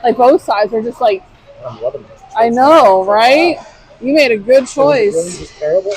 Like both sides are just like. I'm loving this. I know, right? You made a good choice. So was it really just terrible?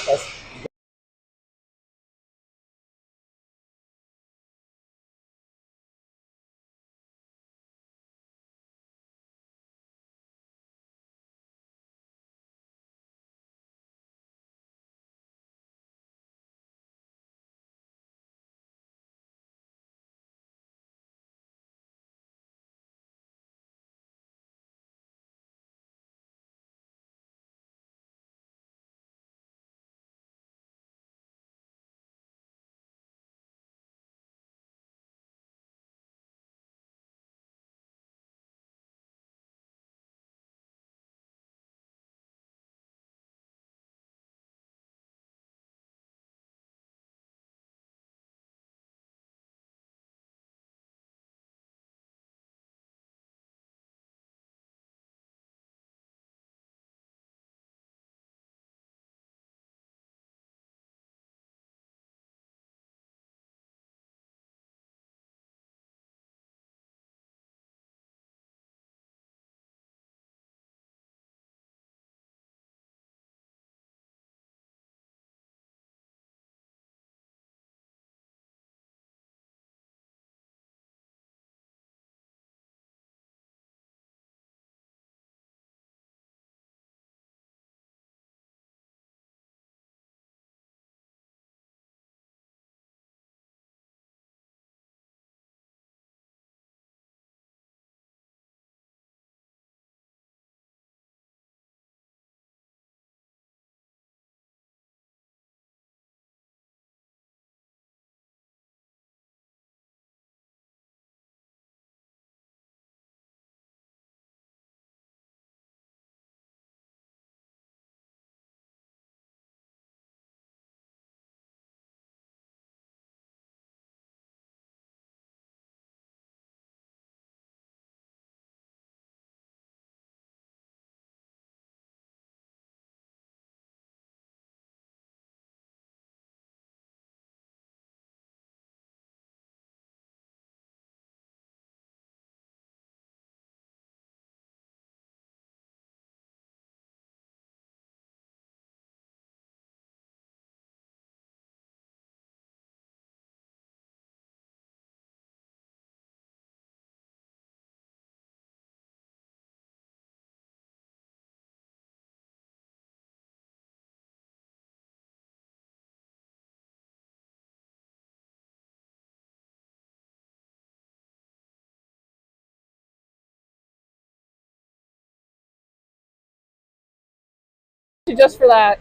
Just for that.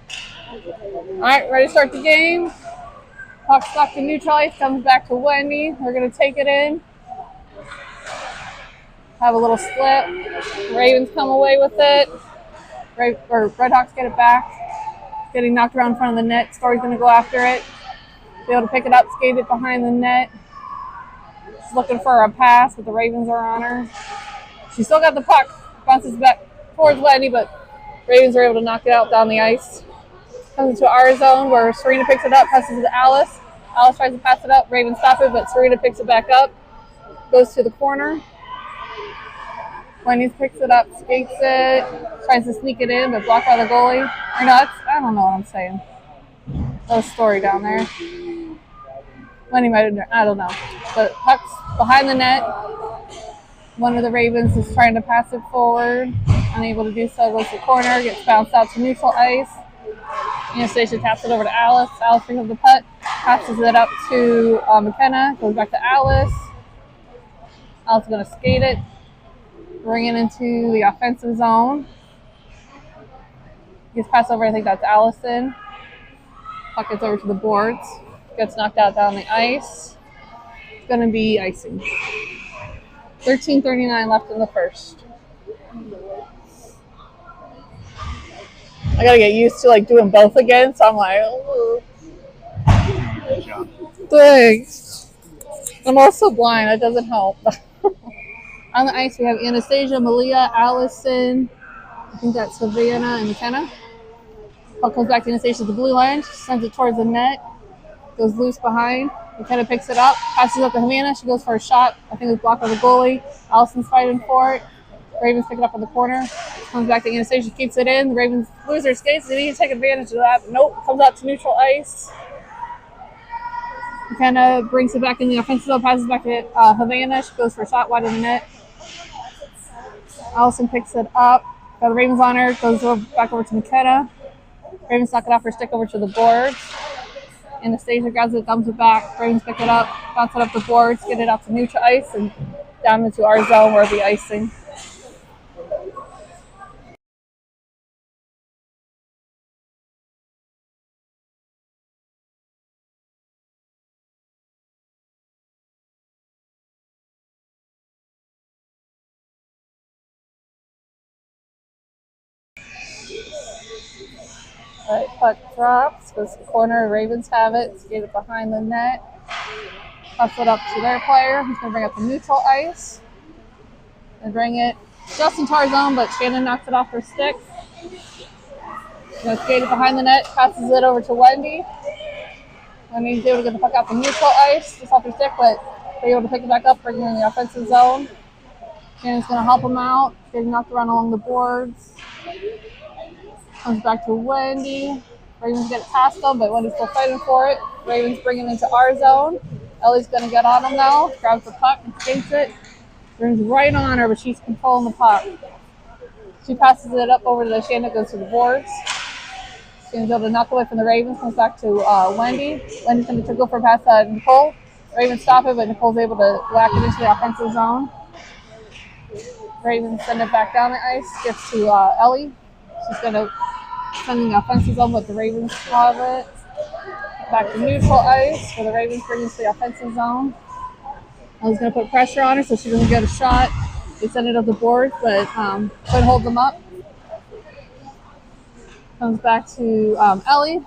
All right, ready to start the game? Puck's back to neutral ice, comes back to Wendy. We're going to take it in. Have a little split. Ravens come away with it. Redhawks get it back. Getting knocked around in front of the net. Story's going to go after it. Be able to pick it up, skate it behind the net. She's looking for a pass, but the Ravens are on her. She's still got the puck. Bounces back towards Wendy, but Ravens are able to knock it out down the ice. Comes into our zone where Serena picks it up, passes it to Alice. Alice tries to pass it up. Ravens stop it, but Serena picks it back up. Goes to the corner. Wendy picks it up, skates it, tries to sneak it in, but blocked by the goalie. Or no, I don't know what I'm saying. That was Story down there. Wendy might have, I don't know. But puck's behind the net. One of the Ravens is trying to pass it forward. Unable to do so, goes to the corner, gets bounced out to neutral ice. Anastasia taps it over to Alice. Alice picks up the puck, passes it up to McKenna, goes back to Alice. Alice is going to skate it, bring it into the offensive zone. Gets passed over, I think that's Allison. Puck gets over to the boards, gets knocked out down the ice. It's going to be icing. 13:39 left in the first. I gotta get used to like doing both again, so I'm like, oh. Good job. Thanks. I'm also blind, that doesn't help. On the ice we have Anastasia, Malia, Allison, I think that's Savannah and McKenna. Puck comes back to Anastasia at the blue line, she sends it towards the net, goes loose behind. McKenna picks it up, passes up to Havana. She goes for a shot. I think it's blocked by the goalie. Allison's fighting for it. Ravens pick it up in the corner. Comes back to Anastasia, keeps it in. The Ravens lose their skates. They need to take advantage of that. Nope. Comes out to neutral ice. McKenna brings it back in the offensive zone, passes back to Havana. She goes for a shot wide of the net. Allison picks it up. Got the Ravens on her. Goes back over to McKenna. Ravens knock it off her stick over to the boards. Anastasia grabs it, dumps it back. Ravens pick it up, bounce it up the boards, get it out to neutral ice, and down into our zone where we'll be icing. All right, puck drops, goes to the corner. Ravens have it, skate it behind the net. Puts it up to their player, who's going to bring up the neutral ice. And bring it just into our zone, but Shannon knocks it off her stick. She's going to skate it behind the net, passes it over to Wendy. Wendy's able to get the puck out the neutral ice, just off her stick, but they're able to pick it back up, bring it in the offensive zone. Shannon's going to help them out. Getting knocked around along the boards. Comes back to Wendy. Ravens get it past them, but Wendy's still fighting for it. Ravens bring it into our zone. Ellie's going to get on them now. Grabs the puck and skates it. Ravens right on her, but she's controlling the puck. She passes it up over to the Shannon, goes to the boards. Shannon's able to knock away from the Ravens. Comes back to Wendy. Wendy's going to go for a pass to Nicole. Ravens stop it, but Nicole's able to whack it into the offensive zone. Ravens send it back down the ice. Gets to Ellie. She's going to send in the offensive zone, but the Ravens have it. Back to neutral ice, where the Ravens bring it to the offensive zone. Ellie's going to put pressure on her so she doesn't get a shot. They send it up the board, but couldn't hold them up. Comes back to Ellie.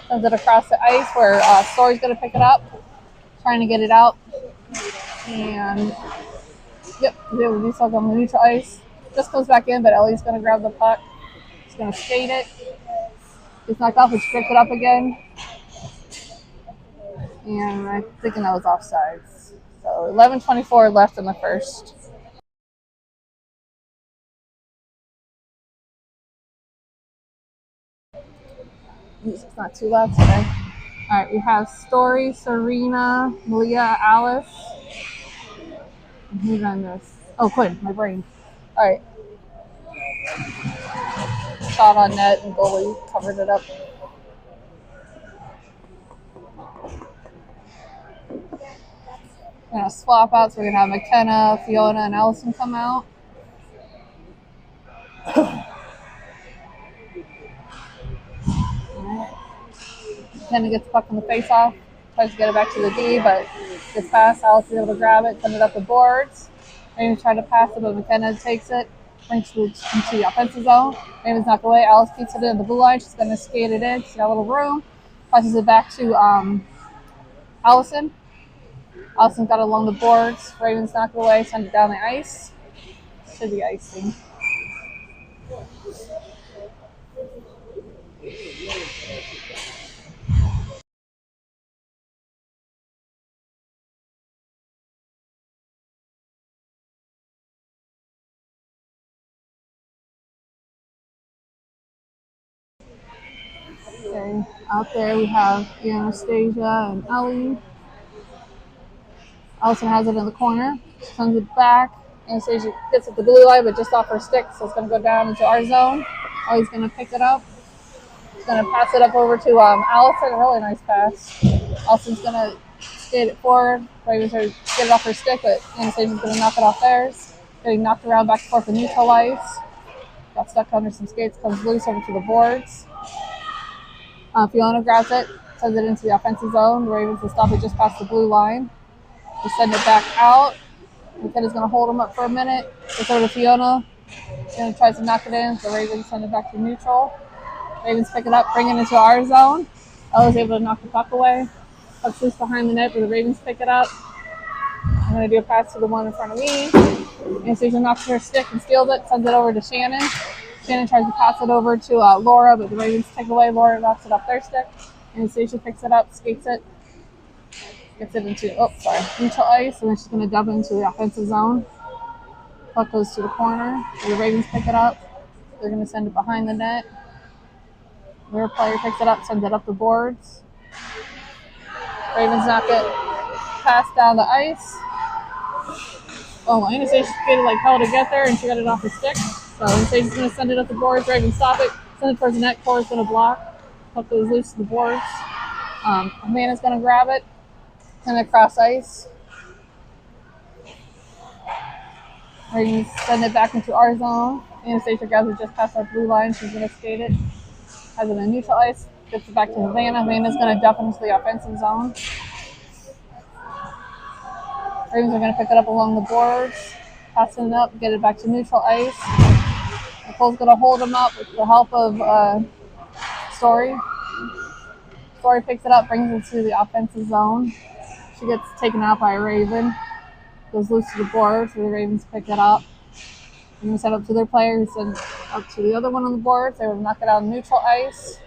Sends it across the ice where Story's going to pick it up. Trying to get it out. And, yep, he's able to do something on the neutral ice. Just comes back in, but Ellie's going to grab the puck. She's going to skate it. It's knocked off and she picks it up again. And I'm thinking that was offsides. So 11:24 left in the first. Music's not too loud today. All right, we have Story, Serena, Malia, Alice. And who's on this? Oh, Quinn, my brain. All right. Shot on net and goalie covered it up. We're going to swap out, so we're going to have McKenna, Fiona, and Allison come out. McKenna gets the puck from the face-off, tries to get it back to the D, but gets past. Allison is able to grab it, send it up the boards. Ravens trying to pass it, but McKenna takes it, brings it into the offensive zone. Ravens knock away. Alice keeps it in the blue line. She's going to skate it in. She's got a little room. Passes it back to Allison. Allison got it along the boards. Ravens knock it away, send it down the ice. Should be icing. Okay, out there we have Anastasia and Ellie. Allison has it in the corner. She sends it back. Anastasia gets it the blue line, but just off her stick, so it's going to go down into our zone. Ellie's going to pick it up. She's going to pass it up over to Allison. A really nice pass. Allison's going to skate it forward. Ravens are get it off her stick, but Anastasia's going to knock it off theirs. Getting knocked around back and forth in neutral ice. Got stuck under some skates, comes loose over to the boards. Fiona grabs it, sends it into the offensive zone. The Ravens will stop it just past the blue line. They send it back out. McKenna's going to hold them up for a minute. Gets over to Fiona. Fiona tries to knock it in. The Ravens send it back to neutral. Ravens pick it up, bring it into our zone. Ella's able to knock the puck away. Puck's loose behind the net, but the Ravens pick it up. I'm going to do a pass to the one in front of me. Anastasia knocks her stick and steals it, sends it over to Shannon. Shannon tries to pass it over to Laura, but the Ravens take away. Laura knocks it off their stick. Anastasia picks it up, skates it, gets it into, neutral ice, and then she's going to dump into the offensive zone. Puck goes to the corner. The Ravens pick it up. They're going to send it behind the net. Their player picks it up, sends it up the boards. Ravens knock it past down the ice. Oh, Anastasia's getting like hell to get there, and she got it off her stick. So Anastasia's going to send it up the boards. Ravens stop it, send it towards the net. Cora's going to block. Puck goes loose to the boards. Amanda's going to grab it, send it across ice. Ravens send it back into our zone. Anastasia grabs it just past our blue line. She's going to skate it. Has it in neutral ice. Gets it back to Havana. Havana's going to dump into the offensive zone. Ravens are going to pick it up along the boards. Passing it up. Get it back to neutral ice. Nicole's going to hold them up with the help of Story. Story picks it up. Brings it to the offensive zone. She gets taken out by a Raven. Goes loose to the boards. So the Ravens pick it up. They're going to send it up to their player, who sends up to the other one on the boards. They will knock it out on neutral ice.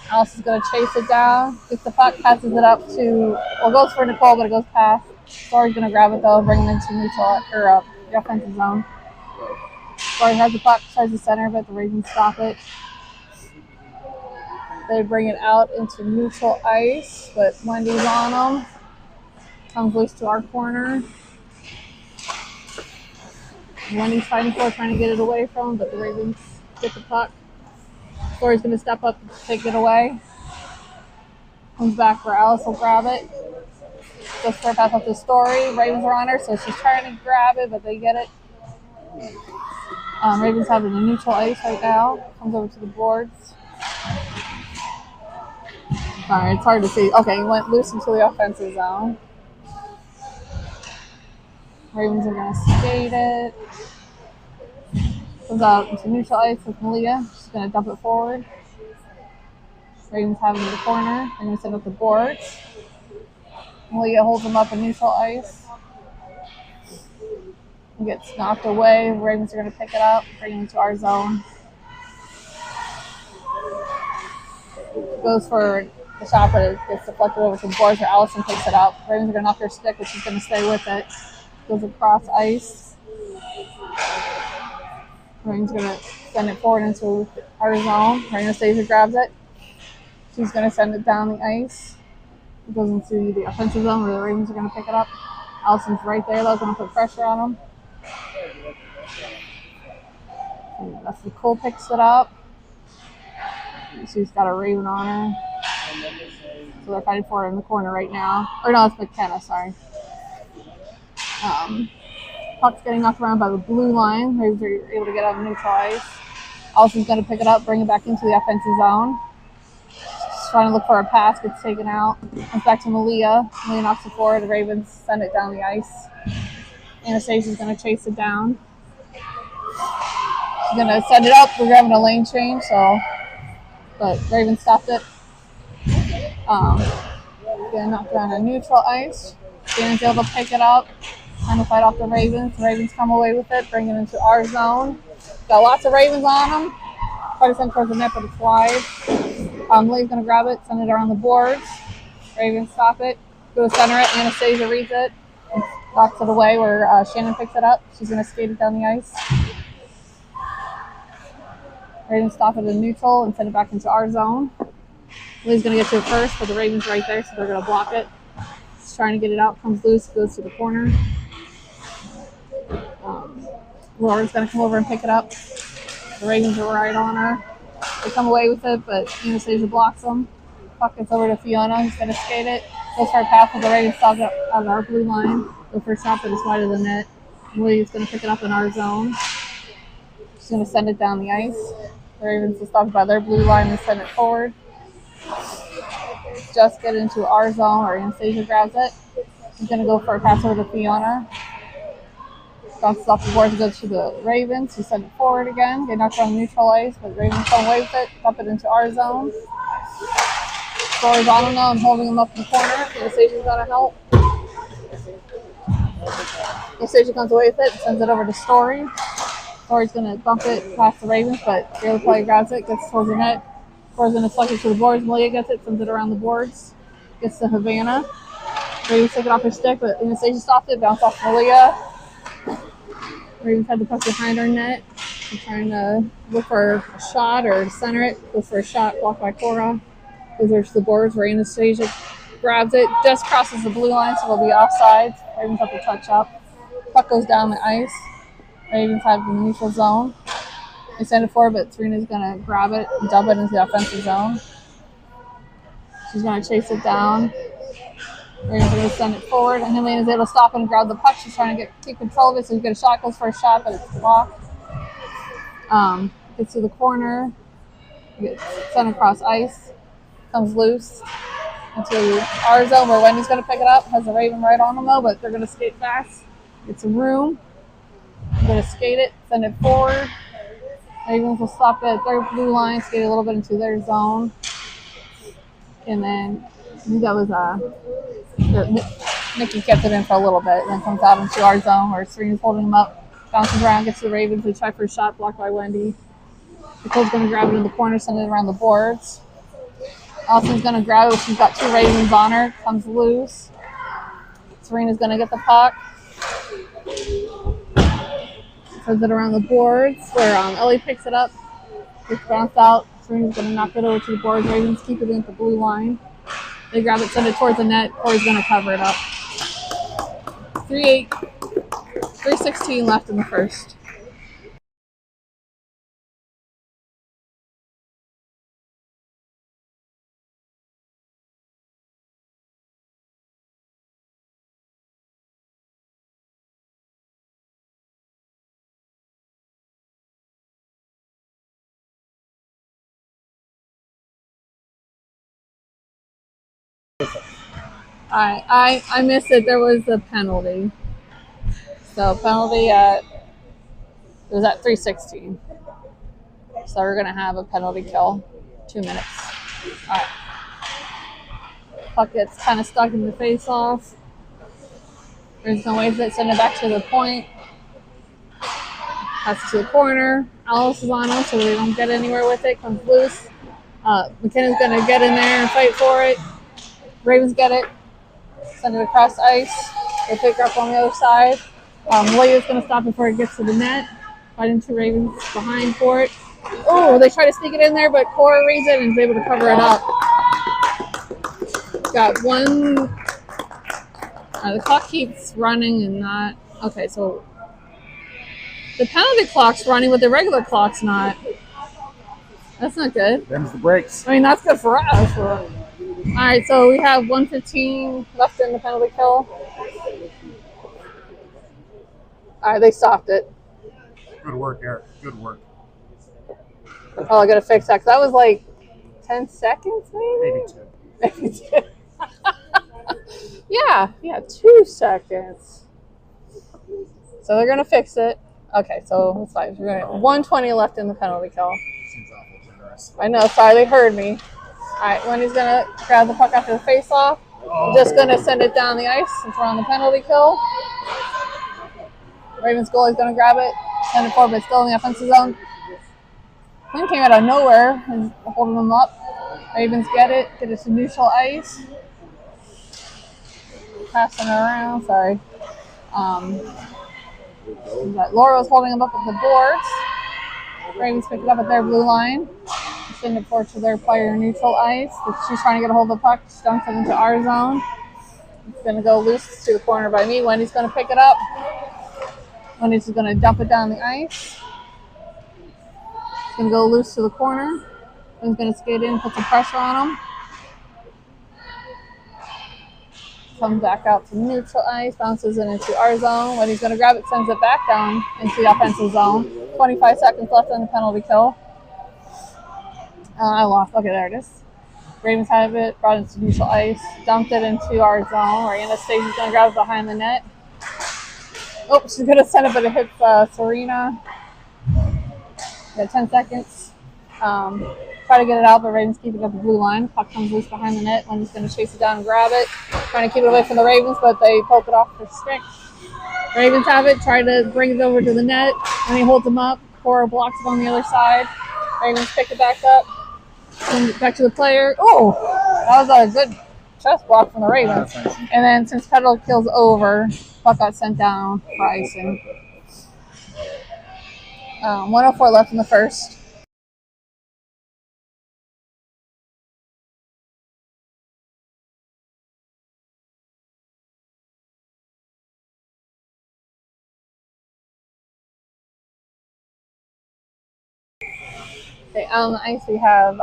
Alice is going to chase it down. Gets the puck, passes it up to, well, goes for Nicole, but it goes past. Story's going to grab it, though, bring it into neutral, or the offensive zone. Story has the puck, tries to center, but the Ravens stop it. They bring it out into neutral ice, but Wendy's on them. Comes loose to our corner. Wendy's fighting for it, trying to get it away from him, but the Ravens get the puck. Story's going to step up and take it away. Comes back where Alice will grab it. Just for a pass up the Story. Ravens are on her, so she's trying to grab it, but they get it. Ravens have it in neutral ice right now. Comes over to the boards. Sorry, it's hard to see. Okay, he went loose into the offensive zone. Ravens are going to skate it. Comes out into neutral ice with Malia. She's going to dump it forward. Ravens have it in the corner. They're going to set up the boards. Malia holds them up in neutral ice. It gets knocked away. The Ravens are going to pick it up, bring it into our zone. Goes for the shot, but it gets deflected over to the boards where Allison picks it up. Ravens are going to knock her stick, but she's going to stay with it. Goes across ice. Ravens going to send it forward into our zone. Anastasia grabs it. She's going to send it down the ice. It goes into the offensive zone where the Ravens are going to pick it up. Allison's right there, though, going to put pressure on them. And that's Nicole picks it up. She's got a Raven on her. So they're fighting for it in the corner right now. Or no, it's McKenna, sorry. Puck's getting knocked around by the blue line. Ravens are able to get out of neutral ice. Allison's going to pick it up, bring it back into the offensive zone. She's trying to look for a pass, gets taken out. Comes back to Malia. Malia knocks it forward. The Ravens send it down the ice. Anastasia's going to chase it down. She's going to send it up. We're having a lane change, but Ravens stopped it. Getting knocked around on neutral ice. Shannon's able to pick it up. Trying to fight off the Ravens. The Ravens come away with it, bring it into our zone. Got lots of Ravens on them. Try to send towards the net, but it's wide. Lee's going to grab it, send it around the boards. Ravens stop it. Go to center it. Anastasia reads it. And knocks it away where Shannon picks it up. She's going to skate it down the ice. Ravens stop it in neutral and send it back into our zone. Lee's going to get to it first, but the Ravens right there, so they're going to block it. She's trying to get it out. Comes loose, goes to the corner. Laura's going to come over and pick it up. The Ravens are right on her. They come away with it, but Anastasia blocks them. Puck gets over to Fiona, who's going to skate it. Goes for a pass, but the Ravens stop it out of our blue line. Go for a shot, but it's wide of the net. Lee's going to pick it up in our zone. She's going to send it down the ice. The Ravens will stop by their blue line and send it forward. Just get into our zone, or Anastasia grabs it. She's going to go for a pass over to Fiona. Bounces off the board to go to the Ravens, who send it forward again. They knock it on neutral ice, but the Ravens come away with it, dump it into our zone. Story's on them now and holding them up in the corner. Anastasia's got to help. Anastasia comes away with it, sends it over to Story. Story's going to bump it past the Ravens, but the other player grabs it, gets towards the net. Story's going to flush it to the boards. Malia gets it, sends it around the boards. Gets to Havana. Ravens take it off her stick, but Anastasia stopped it, bounced off Malia. Ravens had the puck behind our net. I'm trying to look for a shot or center it. Go for a shot, blocked by Cora. Goes over to the boards where Anastasia grabs it, just crosses the blue line, so it'll be offside. Ravens have to touch up. Puck goes down the ice. Ravens have the neutral zone. They send it forward, but Serena's going to grab it and dump it into the offensive zone. She's going to chase it down. Ravens are going to send it forward, and Helena's able to stop and grab the puck. She's trying to keep control of it, so you get a shot, goes for a shot, but it's blocked. Gets to the corner, gets sent across ice, comes loose into our zone where Wendy's going to pick it up. Has a Raven right on them though, but they're going to skate fast. It's a room. They're going to skate it, send it forward. Ravens will stop at their blue line, skate a little bit into their zone. And then I think that was Nikki kept it in for a little bit, and then comes out into our zone where Serena's holding him up, bounces around, gets to the Ravens. They try for a shot, blocked by Wendy. Nicole's going to grab it in the corner, send it around the boards. Allison's going to grab it. She's got two Ravens on her. Comes loose. Serena's going to get the puck. Sends it around the boards where Ellie picks it up. It's bounced out. Serena's going to knock it over to the boards. Ravens keep it in the blue line. They grab it, send it towards the net. Corey's going to cover it up. 3:16 left in the first. I missed it. There was a penalty. So penalty it was at 3:16. So we're gonna have a penalty kill. 2 minutes. All right. Puck gets kind of stuck in the face-off. There's no way to send it back to the point. Passes to the corner. Alice is on them, so they don't get anywhere with it. Comes loose. McKinnon gonna get in there and fight for it. Ravens get it. Send it across ice. They pick her up on the other side. Leia's going to stop before it gets to the net. Fighting two Ravens behind for it. Oh, they try to sneak it in there, but Cora reads it and is able to cover it up. Got one. The clock keeps running and not. Okay, so the penalty clock's running, but the regular clock's not. That's not good. Them's the breaks. I mean, that's good for us. All right, so we have 1:15 left in the penalty kill. All right, they stopped it. Good work, Eric. Good work. Oh, I gotta fix that, 'cause that was like 10 seconds, maybe? Maybe two. Yeah, 2 seconds. So they're gonna fix it. Okay, so it's fine. We're gonna 1:20 left in the penalty kill. Seems awful generous. I know, sorry, they heard me. All right, Wendy's gonna grab the puck after the face-off. Oh. Just gonna send it down the ice since we're on the penalty kill. Ravens goalie's gonna grab it, send it forward, but still in the offensive zone. Quinn came out of nowhere and holding them up. Ravens get it to neutral ice. Passing it around, sorry. Laura's holding them up at the boards. Ravens pick it up at their blue line. Send it forward to their player neutral ice. She's trying to get a hold of the puck. She dumps it into our zone. It's going to go loose to the corner by me. Wendy's going to pick it up. Wendy's going to dump it down the ice. It's going to go loose to the corner. Wendy's going to skate in, put some pressure on him. Comes back out to neutral ice, bounces it into our zone. Wendy's going to grab it, sends it back down into the offensive zone. 25 seconds left in the penalty kill. I lost. Okay, there it is. Ravens have it, brought it into neutral ice, dumped it into our zone, where Anastasia's going to grab it behind the net. Oh, she's going to send it, but it hits Serena. Got 10 seconds. Try to get it out, but Ravens keep it at the blue line. Puck comes loose behind the net. Wendy's going to chase it down and grab it. Trying to keep it away from the Ravens, but they poke it off their stick. Ravens have it, try to bring it over to the net, and he holds them up. Cora blocks it on the other side. Ravens pick it back up. Send it back to the player. Oh, that was a good chest block from the Ravens. And then since penalty kill's over, puck got sent down for icing. 104 left in the first. Okay, on the ice we have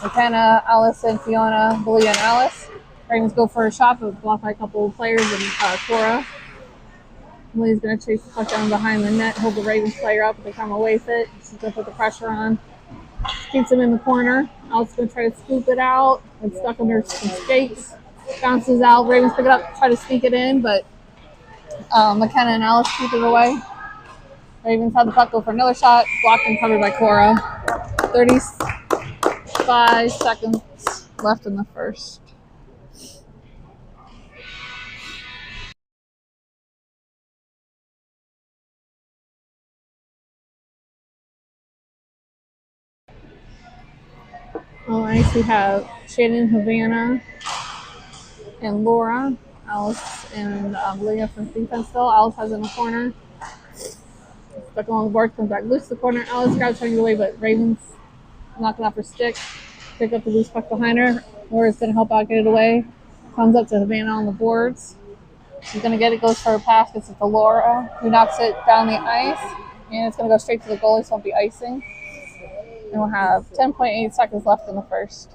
McKenna, Allison, Fiona, Belia, and Alice. Ravens go for a shot, but blocked by a couple of players and Cora. Emily's going to chase the puck down behind the net, hold the Ravens player up, but they come away with it. She's going to put the pressure on. Keeps him in the corner. Alice is going to try to scoop it out. It's stuck under some skates. Bounces out. Ravens pick it up, try to sneak it in, but McKenna and Alice keep it away. Ravens have the puck, go for another shot. Blocked and covered by Cora. 35 seconds left in the first. On ice we have Shannon, Havana, and Laura. Alice and Leah from defense still. Alice has it in the corner. Stuck along the board, comes back loose to the corner. Alice grabs trying to get away, but Ravens knocking off her stick. Pick up the loose puck behind her. Laura's going to help out get it away. Comes up to Havana on the boards. She's going to get it, goes for a pass, gets it to Laura, who knocks it down the ice. And it's going to go straight to the goalie, so it'll be icing. And we'll have 10.8 seconds left in the first.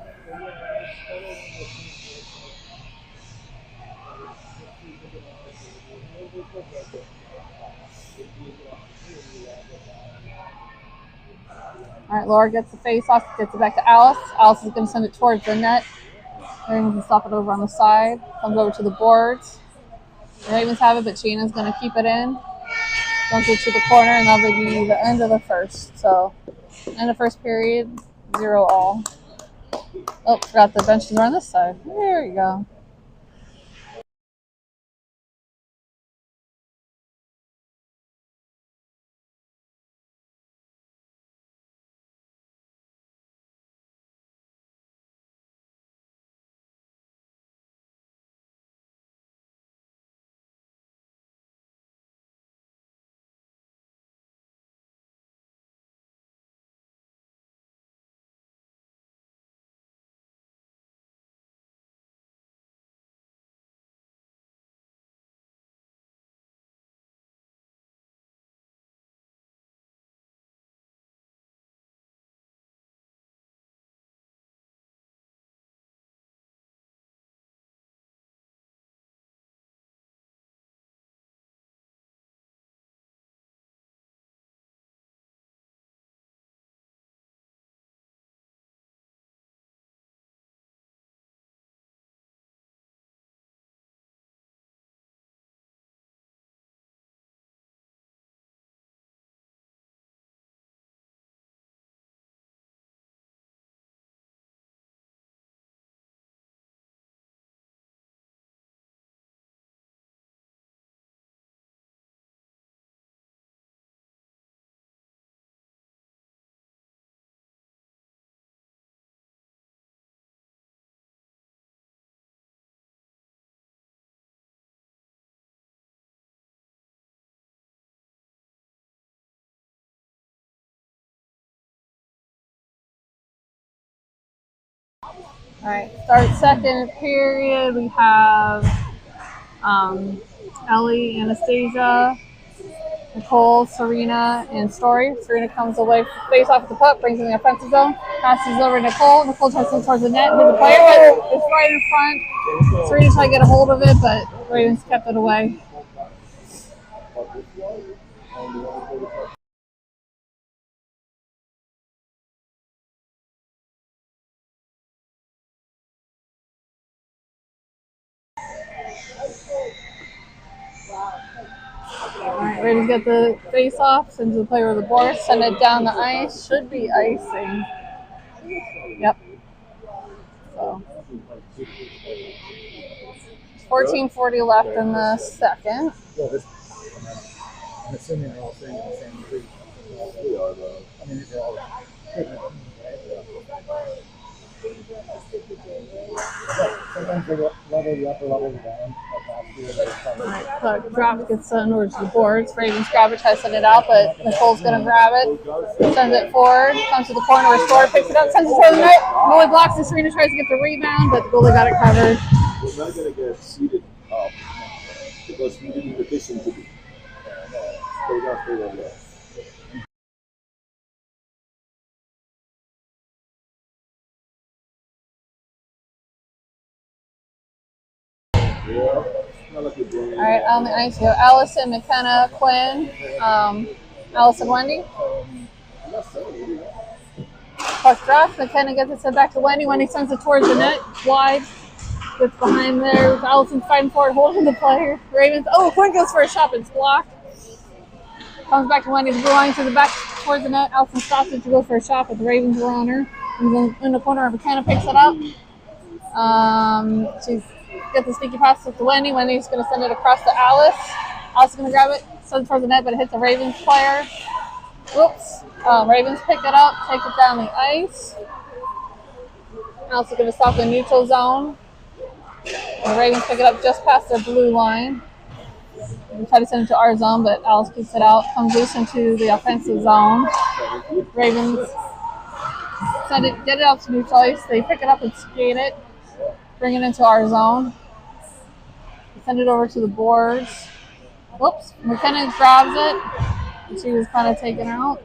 All right, Laura gets the face off, gets it back to Alice. Alice is going to send it towards the net. Ravens can stop it over on the side. Comes over to the boards. The Ravens have it, but Shannon's going to keep it in. Dumps it to the corner, and that'll be the end of the first. So, end of first period, 0-all. Oh, forgot the benches are on this side. There you go. All right, start second period. We have Ellie, Anastasia, Nicole, Serena, and Story. Serena comes away, face off with the puck, brings in the offensive zone, passes over to Nicole. Nicole tries to towards the net, hits the player, but it's right in front. Serena tried to get a hold of it, but Ravens kept it away. Alright, Ravens get the face off, sends the player with the board, send it down the ice, should be icing. Yep. So 14:40 left in the second. I'm assuming they're all saying the same thing. I mean, these are all. Sometimes they level the upper levels down. Like last year, they All right, puck drop gets sent over to the boards. Ravens grab it, try to send it out, but Nicole's going to grab it. Sends it forward, comes to the corner, restore, picks it up, sends it to the net. Goalie blocks it. Serena tries to get the rebound, but the goalie got it covered. We're not going to get seated up because we didn't petition to be. Stay down, stay down there. Yeah, it's not like you're doing All right, on the ice, we have Allison, McKenna, Quinn, Allison, Wendy. Puck drops. McKenna gets it sent back to Wendy. Wendy sends it towards the net, wide. Gets behind there. Allison's fighting for it, holding the player. Ravens. Oh, Quinn goes for a shot, but it's blocked. Comes back to Wendy. The blue line to the back towards the net. Allison stops it to go for a shot, but the Ravens were on her. In the corner, McKenna picks it up. She gets the sneaky pass to Wendy. Wendy's going to send it across to Alice. Alice is going to grab it, send it towards the net, but it hits a Ravens player. Whoops. Ravens pick it up, take it down the ice. Alice is going to stop the neutral zone. The Ravens pick it up just past their blue line. We try to send it to our zone, but Alice keeps it out. Comes loose into the offensive zone. Ravens get it out to neutral ice. They pick it up and skate it. Bring it into our zone. Send it over to the boards. Whoops. McKenna grabs it. She was kind of taken out.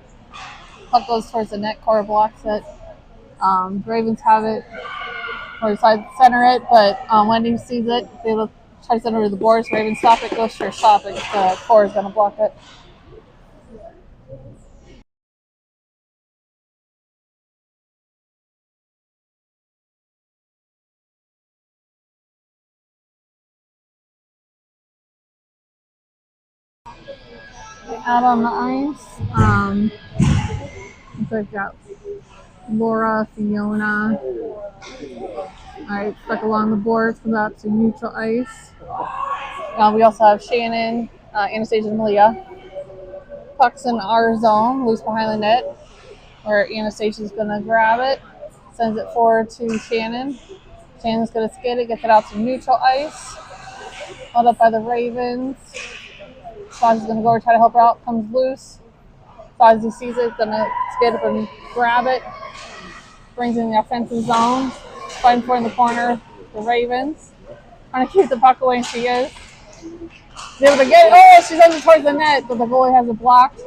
Puck goes towards the net. Cora blocks it. Ravens have it. Or side center it, but Wendy sees it. They try to send it over the boards. Ravens stop it. Goes for a shot, but Cora's going to block it. Out on the ice, we've got Laura, Fiona. All right, stuck along the boards, comes out to neutral ice. We also have Shannon, Anastasia, and Malia. Puck's in our zone, loose behind the net, where Anastasia's going to grab it, sends it forward to Shannon. Shannon's going to skate it, gets it out to neutral ice. Held up by the Ravens. Sazi's going to go over, try to help her out, comes loose. Sazi sees it, going to skate up and grab it. Brings in the offensive zone. Fighting for in the corner, the Ravens. Trying to keep the puck away, and she is. She's able to get it. Oh, she sends it towards the net, but the goalie has it blocked.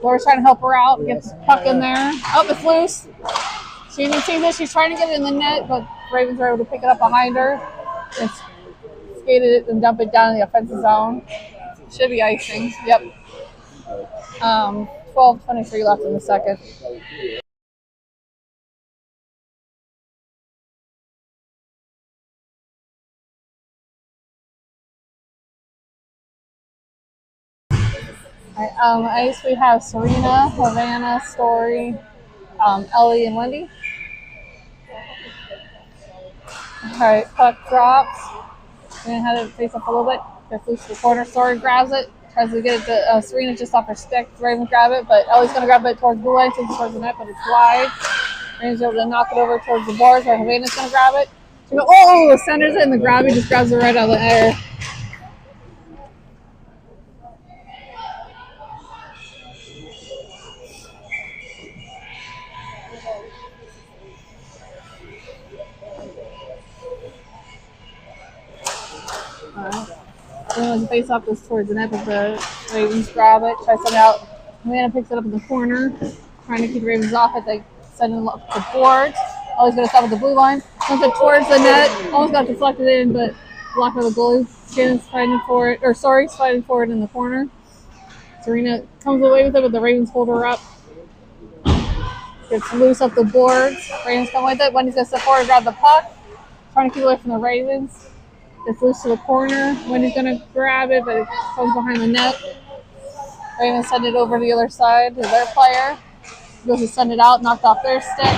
Laura's trying to help her out, gets the puck in there. Oh, it's loose. She sees it. She's trying to get it in the net, but the Ravens are able to pick it up behind her. And skated it and dump it down in the offensive zone. Should be icing. Yep. 12:23 left in the second. All right, ice we have Serena, Havana, Story, Ellie, and Wendy. All right, puck drops. We're gonna have it face up a little bit. Gets loose to the corner. Story grabs it. Tries to get it to Serena just off her stick. Ravens grab it, but Ellie's going to grab it towards the line, since it's towards the net, but it's wide. Ravens able to knock it over towards the boards, where Havana's going to grab it. She goes, oh, centers it, and the grabby just grabs it right out of the air. The face off goes towards the net, but the Ravens grab it, try to send it out. Havana picks it up in the corner, trying to keep the Ravens off it. They send it up the boards. Ellie's going to stop at the blue line. Sends it towards the net. Almost got deflected in, but blocked by the goalie. Shannon's fighting for it, or Story's fighting for it in the corner. Serena comes away with it, but the Ravens hold her up. Gets loose up the boards. Ravens come with it. Wendy's going to step forward and grab the puck. Trying to keep away from the Ravens. Gets loose to the corner. Wendy's going to grab it, but it comes behind the net. Ravens send it over to the other side to their player. Goes to send it out, knocked off their stick.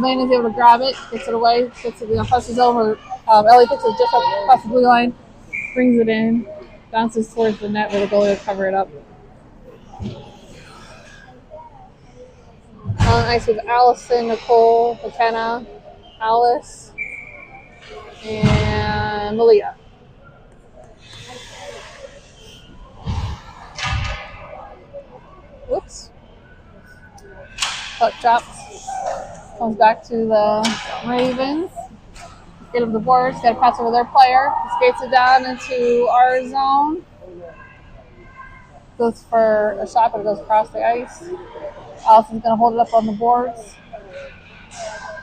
Lane is able to grab it, gets it away, gets it, passes over. Ellie picks it just up across the blue line, brings it in, bounces towards the net where the goalie will cover it up. On ice with Allison, Nicole, McKenna, Alice, and Malia. Whoops. Puck drops. Comes back to the Ravens. Get up the boards. Got to pass over their player. Skates it down into our zone. Goes for a shot, but it goes across the ice. Allison's going to hold it up on the boards.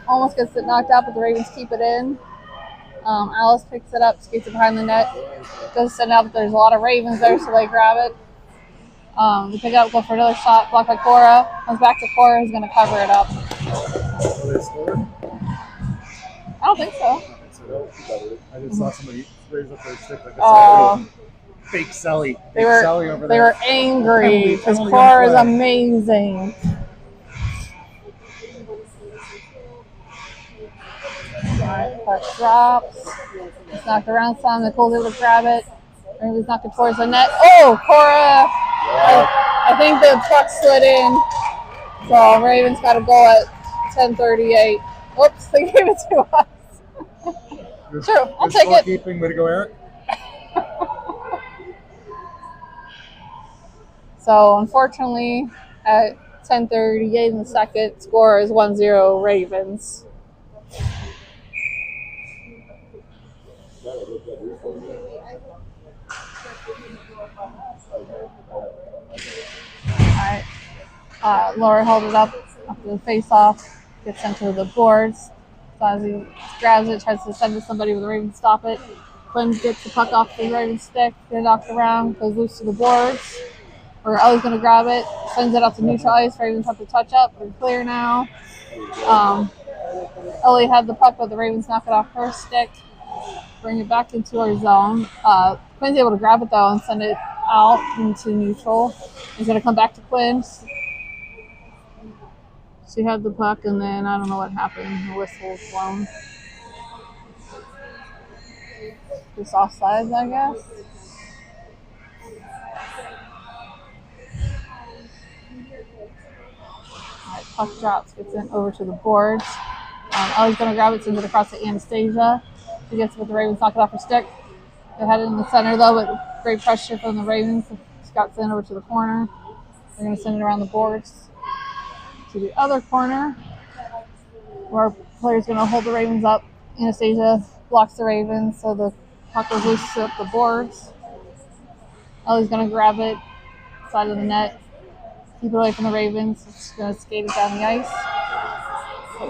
Almost gets it knocked out, but the Ravens keep it in. Alice picks it up, skates it behind the net. Goes send out, but there's a lot of Ravens there, so they grab it. They pick it up, go for another shot, blocked by Cora. Comes back to Cora, who's going to cover it up. Will they score? I don't think so. I just saw somebody raise up their stick like a fake Sally. They were angry because Cora is amazing. Alright, puck drops. It's knocked around some. Nicole's able to grab it. Ravens knocked it towards the net. Oh, Cora! I think the puck slid in. So Ravens got a goal at 10:38. Oops, they gave it to us. Sure, I'll take it. Keeping, way to go, Eric. So unfortunately, at 10:38 in the second, score is 1-0 Ravens. Alright. Laura held it up after the face-off, gets sent to the boards. So as he grabs it, tries to send it to somebody, but the Ravens stop it. Quinn gets the puck off the Ravens stick, gets it knocked around, goes loose to the boards. Or Ellie's going to grab it, sends it out to neutral ice. Ravens have to touch up. We're clear now. Ellie had the puck, but the Ravens knock it off her stick. Bring it back into our zone. Quinn's able to grab it, though, and send it out into neutral. He's going to come back to Quinn. She had the puck, and then I don't know what happened. The whistle was blown. Just offsides, I guess. Alright, puck drops, gets it over to the boards. Ellie's going to grab it, sends it across to Anastasia. She gets it with the Ravens, knock it off her stick. They had it in the center, though, but great pressure from the Ravens. She got sent over to the corner. They're going to send it around the boards to the other corner, where our player's going to hold the Ravens up. Anastasia blocks the Ravens, so the puck goes loose up the boards. Ellie's going to grab it, side of the net, keep it away from the Ravens. She's going to skate it down the ice.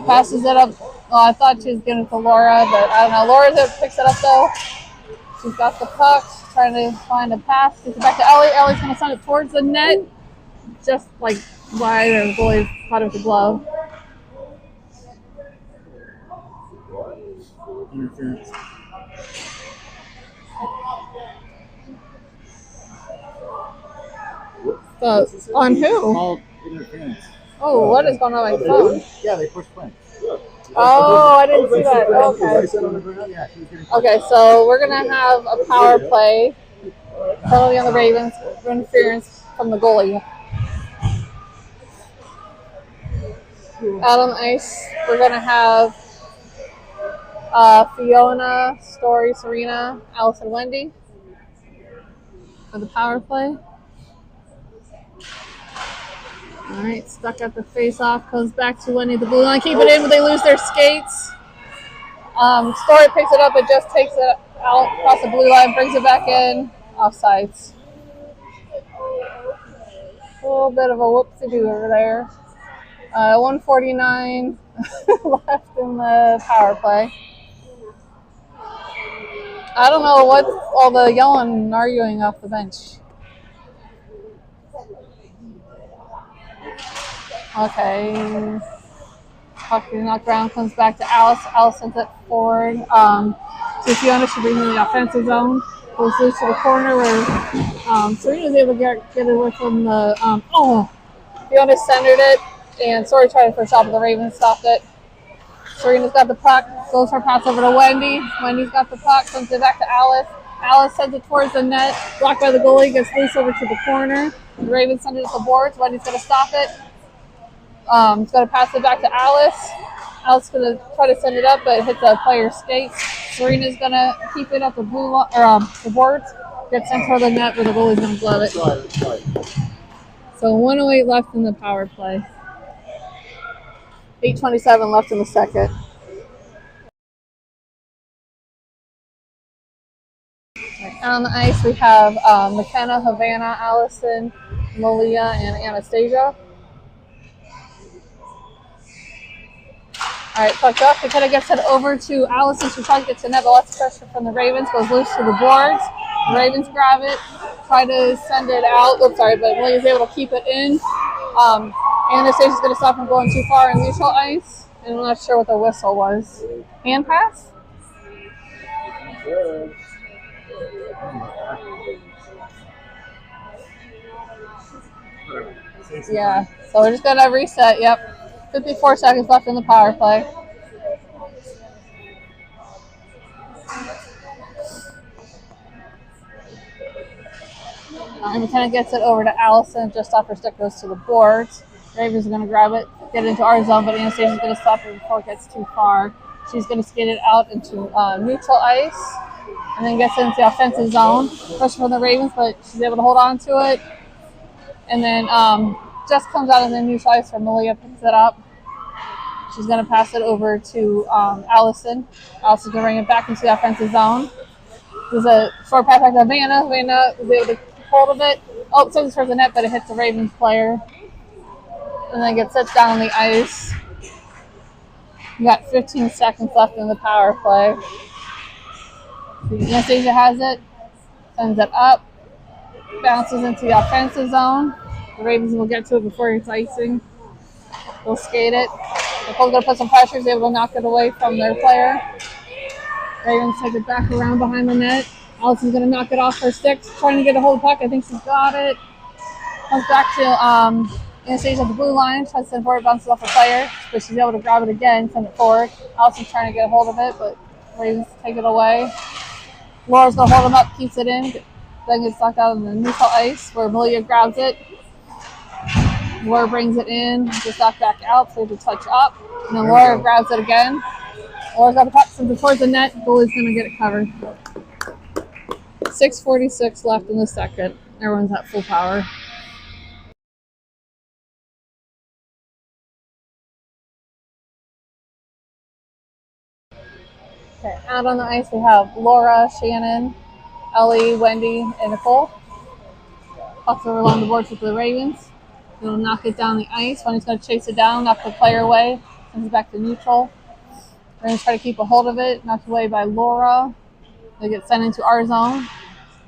Passes it up. Well, I thought she was getting it to Laura, but I don't know. Laura picks it up, though. She's got the puck. She's trying to find a pass. Gets it back to Ellie. Ellie's going to send it towards the net. Just like wide, and the goalie caught it with the glove. Interference. On who? Called interference. Oh, what is going on with my phone? Yeah, they pushed Quinn. Oh, I didn't see that. Okay. Okay, so we're going to have a power play. Penalty on the Ravens. Interference from the goalie. Out on the ice, we're going to have Fiona, Story, Serena, Allison, Wendy for the power play. All right, stuck at the face-off, comes back to Wendy at the blue line. Keep it in, but they lose their skates. Story picks it up, it just takes it out across the blue line, brings it back in, offsides. A little bit of a whoop-de-doo over there. 1:49 left in the power play. I don't know what's all the yelling and arguing off the bench. Okay. Puck is knocked around, comes back to Alice. Alice sends it forward. So Fiona should bring in the offensive zone. Goes loose to the corner where Serena's able to get it away from the. Fiona centered it, and Story tried it for a shot, but the Ravens stopped it. Serena's got the puck, goes for a pass over to Wendy. Wendy's got the puck, sends it back to Alice. Alice sends it towards the net, blocked by the goalie, gets loose over to the corner. The Ravens send it to the boards. Wendy's going to stop it. He's going to pass it back to Alice. Al's gonna try to send it up, but it hits the player's skates. Serena's gonna keep it at the blue the boards. Gets sent for the net, but the goalie's gonna glove it. So 1:08 left in the power play. 8:27 left in the second. Out on the ice, we have McKenna, Havana, Allison, Malia, and Anastasia. All right, puck up. McKenna gets it over to Allison. She tries to get to net, but lots of pressure from the Ravens. Goes loose to the boards. The Ravens grab it, try to send it out. Oops, sorry, but Malia's able to keep it in. Anastasia's going to stop from going too far in neutral ice. And I'm not sure what the whistle was. Hand pass? Yeah, so we're just going to reset. Yep. 54 seconds left in the power play. McKenna gets it over to Allison. Just off her stick, goes to the boards. Ravens are going to grab it, get it into our zone, but Anastasia's going to stop it before it gets too far. She's going to skate it out into neutral ice and then gets into the offensive zone. Pressure from the Ravens, but she's able to hold on to it. And then just comes out of the neutral ice where Malia picks it up. She's going to pass it over to Allison. Allison's going to bring it back into the offensive zone. There's a short pass back to Havana. Havana was able to keep hold of it. Oh, it sends it towards the net, but it hits the Ravens player. And then gets set down on the ice. We got 15 seconds left in the power play. Anastasia has it, sends it up, bounces into the offensive zone. The Ravens will get to it before it's icing. They'll skate it. Nicole's going to put some pressure. She's able to knock it away from their player. Ravens take it back around behind the net. Allison's going to knock it off her sticks, trying to get a hold of the puck. I think she's got it. Comes back to Anastasia at the blue line, tries to send forward, bounces off the player, but she's able to grab it again, send it forward. Allison's trying to get a hold of it, but Ravens take it away. Laura's going to hold him up, keeps it in, then gets knocked out on the neutral ice where Malia grabs it. Laura brings it in, gets knocked back out, so they touch up, and then Laura grabs it again. Laura's got the puck, sends it towards the net, goalie's going to get it covered. 6:46 left in the second. Everyone's at full power. Okay, out on the ice we have Laura, Shannon, Ellie, Wendy, and Nicole. Pucks over along the boards with the Ravens. They'll knock it down the ice. Wendy's going to chase it down, knock the player away, sends it back to neutral. Ravens try to keep a hold of it, knocked away by Laura. They get sent into our zone.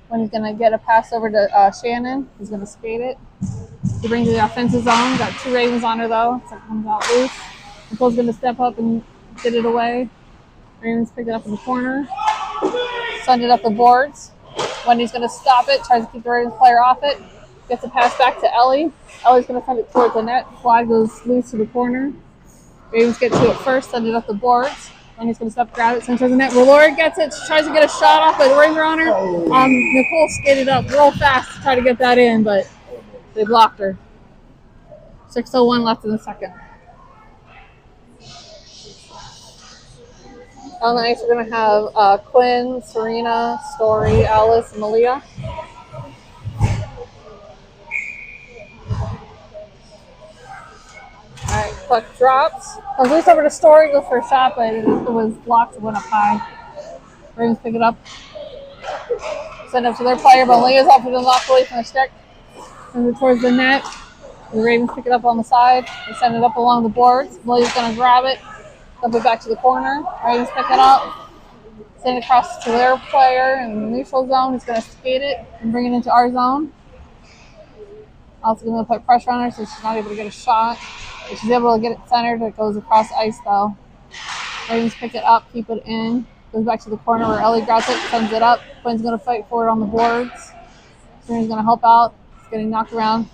Wendy's going to get a pass over to Shannon. He's going to skate it. He brings it to the offensive zone. Got two Ravens on her though, so it comes out loose. Nicole's going to step up and get it away. Ravens pick it up in the corner, send it up the boards. Wendy's going to stop it, tries to keep the Ravens player off it. Gets a pass back to Ellie. Ellie's going to send it towards the net. Flag goes loose to the corner. Ravens get to it first, send it up the boards. Wendy's going to step, grab it, send it towards the net. Where Laura gets it, she tries to get a shot off, but the Ravens are on her. Nicole skated up real fast to try to get that in, but they blocked her. 6:01 left in the second. On the ice, we're going to have Quinn, Serena, Story, Alice, and Malia. All right, puck drops. Comes loose over to Story, goes for a shot, but it was blocked and went up high. Ravens pick it up. Send it to their player, but Malia's off to the knock away from the stick. Sends it towards the net. The Ravens pick it up on the side. They send it up along the boards. Malia's going to grab it. Dump it back to the corner. Ravens pick it up. Send it across to their player in the neutral zone. He's going to skate it and bring it into our zone. Also going to put pressure on her so she's not able to get a shot. But she's able to get it centered. It goes across ice though. Ravens pick it up, keep it in. Goes back to the corner where Ellie grabs it, sends it up. Quinn's going to fight for it on the boards. Serena's going to help out. It's getting knocked around.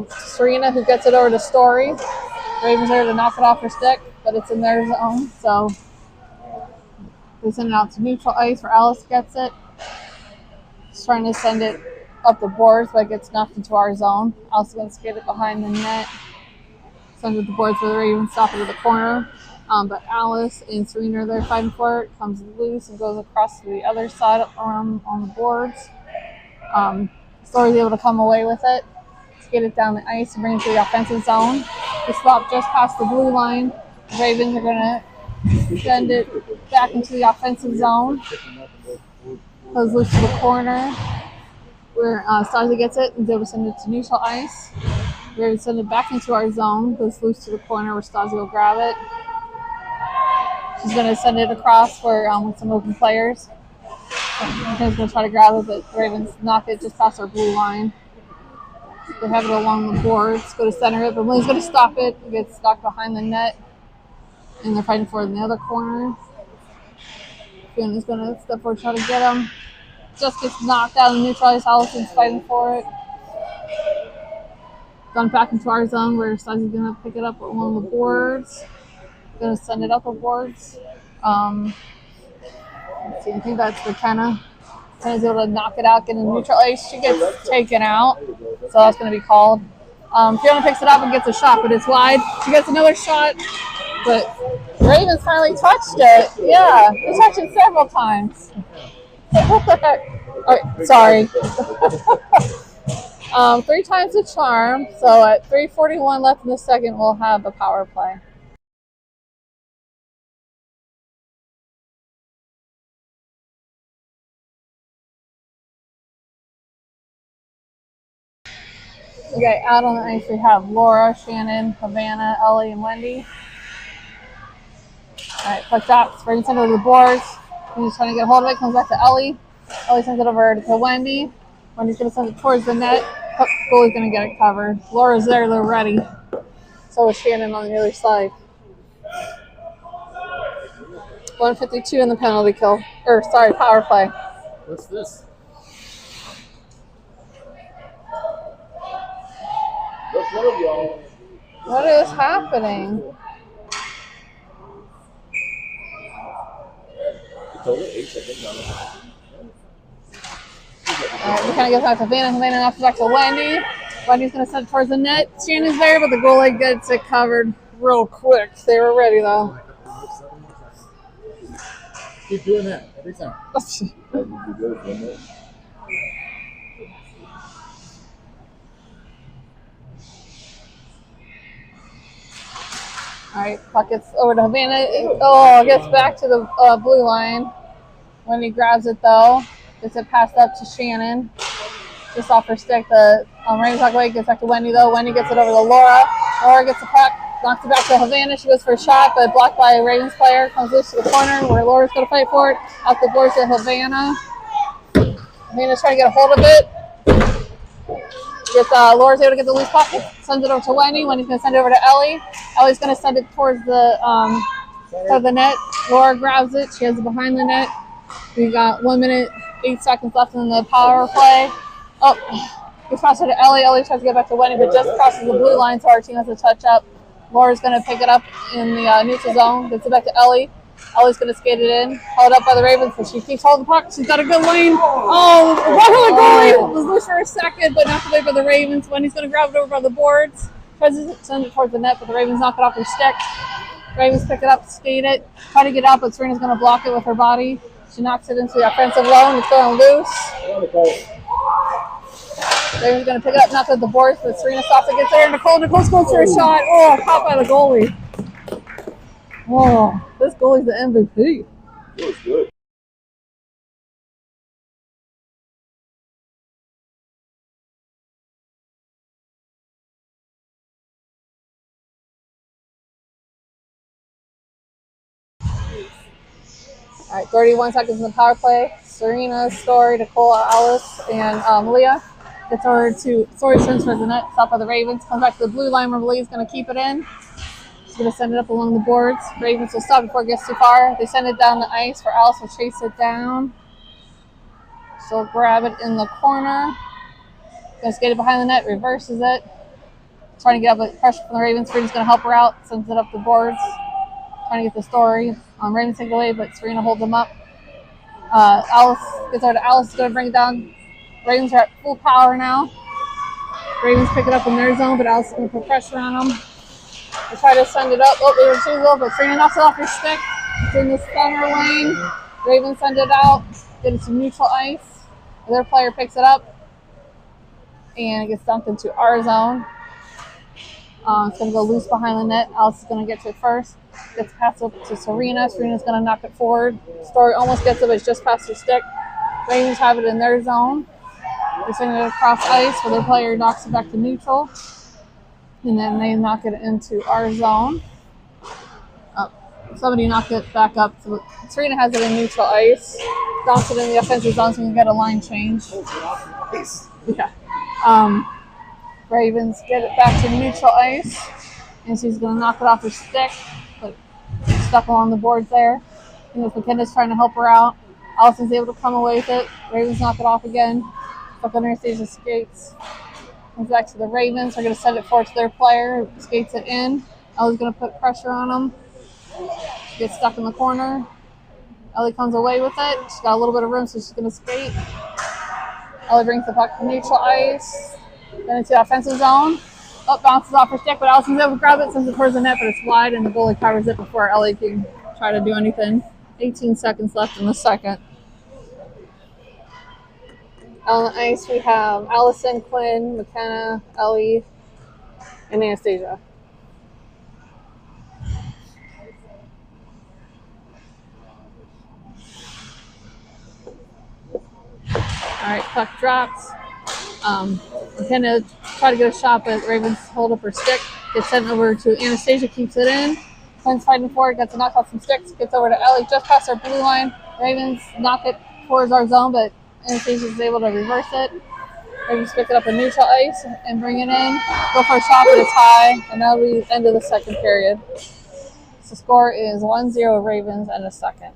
Serena, who gets it over to Story. Ravens are to knock it off her stick, but it's in their zone, so they send it out to neutral ice where Alice gets it. She's trying to send it up the boards, but it gets knocked into our zone. Alice is going to skate it behind the net. Send it to the boards where the Ravens stop it at the corner. But Alice and Serena are there fighting for it. Comes loose and goes across to the other side around on the boards. Story's able to come away with it, skate it down the ice and bring it to the offensive zone. They stop just past the blue line. The Ravens are going to send it back into the offensive zone. Goes loose to the corner where Stasi gets it and is able to send it to neutral ice. We're going to send it back into our zone. Goes loose to the corner where Stasi will grab it. She's going to send it across for with some open players. He's going to try to grab it, but the Ravens knock it just past our blue line. They have it along the boards, go to center it, but Willie's going to stop it. It gets stuck behind the net, and they're fighting for it in the other corner. Fiona's going to step forward, try to get him. Just gets knocked out and neutralized. Allison's fighting for it. Gone back into our zone where Stasi's going to pick it up along the boards. Going to send it up the boards. Let's see, I think that's McKenna. McKenna's able to knock it out, get in neutral ice. She gets taken out, so that's going to be called. Fiona picks it up and gets a shot, but it's wide. She gets another shot, but the Ravens finally touched it. Yeah, they touched it several times. What the heck? All right, sorry. 3 times the charm, so at 3:41 left in the second, we'll have the power play. Okay, out on the ice we have Laura, Shannon, Havana, Ellie, and Wendy. Alright, puck drops. Ravens send it over to the boards. Wendy's trying to get a hold of it. Comes back to Ellie. Ellie sends it over to Wendy. Wendy's going to send it towards the net. Goalie's going to get it covered. Laura's there. They're ready. So is Shannon on the other side. 152 in the penalty kill. Power play. What's this? What is happening? Alright, we kind of get back to Havana. Havana knocks it back to Wendy. Wendy's going to send it towards the net. Shannon's there, but the goalie gets it covered real quick. They were ready, though. Keep doing that every time. Alright, puck gets over to Havana. Oh, it gets back to the blue line. Wendy grabs it, though. Gets it passed up to Shannon. Just off her stick. The Ravens walk away. Gets back to Wendy, though. Wendy gets it over to Laura. Laura gets the puck. Knocks it back to Havana. She goes for a shot, but blocked by a Ravens player. Comes loose to the corner where Laura's going to fight for it. Out the boards to Havana. Havana's trying to get a hold of it. Laura's able to get the loose puck. Sends it over to Wendy. Wendy's going to send it over to Ellie. Ellie's going to send it towards the net. Laura grabs it. She has it behind the net. We've got 1 minute, 8 seconds left in the power play. Oh, gets passed to Ellie. Ellie tries to get back to Wendy, but just crosses the blue line, so our team has to touch up. Laura's going to pick it up in the neutral zone. Gets it back to Ellie. Ellie's going to skate it in. Held up by the Ravens, but she keeps holding the puck. She's got a good lane. Oh, the goalie was loose for a second, but knocked away by the Ravens. Wendy's going to grab it over by the boards. Tries to send it towards the net, but the Ravens knock it off their stick. Ravens pick it up, skate it. Try to get out, but Serena's going to block it with her body. She knocks it into the offensive zone. It's going loose. Ravens going to pick it up, knock it at the boards, but Serena stops it, gets there. Nicole scores for a shot. Oh, caught by the goalie. Oh, this goalie's the MVP. It was good. All right, 31 seconds in the power play. Serena, Story, Nicole, Alice, and Leah. Gets over to Story, turns towards the net, stopped by the Ravens. Comes back to the blue line where Leah's going to keep it in. She's going to send it up along the boards. Ravens will stop before it gets too far. They send it down the ice where Alice will chase it down. She'll grab it in the corner. Going to skate it behind the net, reverses it. Trying to get up with pressure from the Ravens. Serena's going to help her out, sends it up the boards. Trying to get the Story. Ravens take it away, but Serena holds them up. Alice gets over to Alice, going to bring it down. Ravens are at full power now. Ravens pick it up in their zone, but Alice is going to put pressure on them. They try to send it up. Oh, they receive it, but Serena knocks it off her stick. It's in the center lane. Ravens send it out. Get it to neutral ice. Their player picks it up. And it gets dumped into our zone. It's going to go loose behind the net. Alice is going to get to it first. Gets passed up to Serena. Serena's going to knock it forward. Story almost gets it, but it's just past her stick. Ravens have it in their zone. They send it across ice, where their player knocks it back to neutral. And then they knock it into our zone. Somebody knocked it back up. So Serena has it in neutral ice. Bounce it in the offensive zone so we can get a line change. Yeah. Ravens get it back to neutral ice. And she's going to knock it off her stick. But stuck along the boards there. And McKenna's trying to help her out. Allison's able to come away with it. Ravens knock it off again. Stuck on Anastasia skates. Comes back to the Ravens. They're going to send it forward to their player. Skates it in. Ellie's going to put pressure on them. She gets stuck in the corner. Ellie comes away with it. She's got a little bit of room, so she's going to skate. Ellie brings the puck to neutral ice. Then into the offensive zone. Oh, bounces off her stick, but Allison's able to grab it, sends it towards the net, but it's wide, and the goalie covers it before Ellie can try to do anything. 18 seconds left in the second. On the ice, we have Allison, Quinn, McKenna, Ellie, and Anastasia. All right, puck drops. McKenna try to get a shot, but Ravens hold up her stick. Gets sent over to Anastasia, keeps it in. Quinn's fighting for it, gets to knock off some sticks, gets over to Ellie just past our blue line. Ravens knock it towards our zone, but Anastasia is able to reverse it. Ravens pick it up in neutral ice and bring it in. Go for a shot, but it's high, and that'll be the end of the second period. So the score is 1-0 Ravens and a second.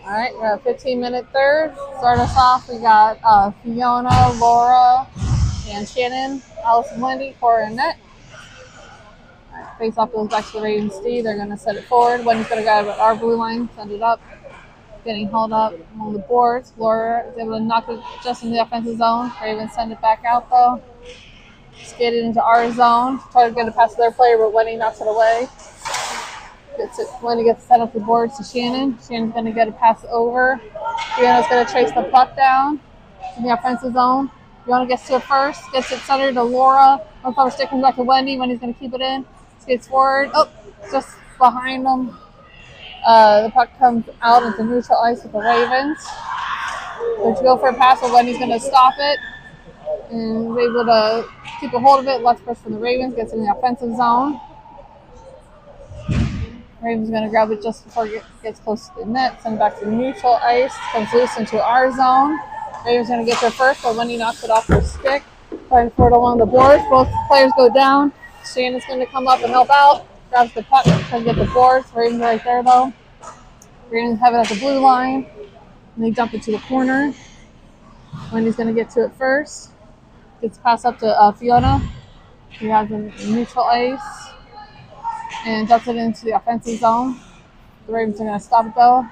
All right, we got a 15-minute third. Start us off, we got Fiona, Laura, and Shannon, Allison, Wendy, Cora, and net. All right, face-off goes back to the Ravens D. They're going to set it forward. Wendy's going to go at our blue line, send it up. Getting held up on the boards. Laura is able to knock it just in the offensive zone. Ravens send it back out, though. Skated into our zone. Try to get it past their player, but Wendy knocks it away. Wendy gets set up the boards to Shannon. Shannon's going to get a pass over. Fiona's going to chase the puck down in the offensive zone. Fiona gets to it first. Gets it centered to Laura. One power stick comes back to Wendy. Wendy's going to keep it in. Skates forward. Oh, just behind them. The puck comes out into neutral ice with the Ravens. They're to go for a pass, but Wendy's going to stop it. And is able to keep a hold of it. Left push from the Ravens. Gets in the offensive zone. Ravens going to grab it just before it gets close to the net. Send it back to neutral ice. Comes loose into our zone. Ravens going to get there first, but Wendy knocks it off her stick. Trying for it along the boards. Both players go down. Shannon's going to come up and help out. Grabs the puck, tries to get the boards. Raven's right there though. Raven's have it at the blue line. And they dump it to the corner. Wendy's going to get to it first. Gets passed up to Fiona. He has a neutral ice. And dumps it into the offensive zone. The Ravens are going to stop it though.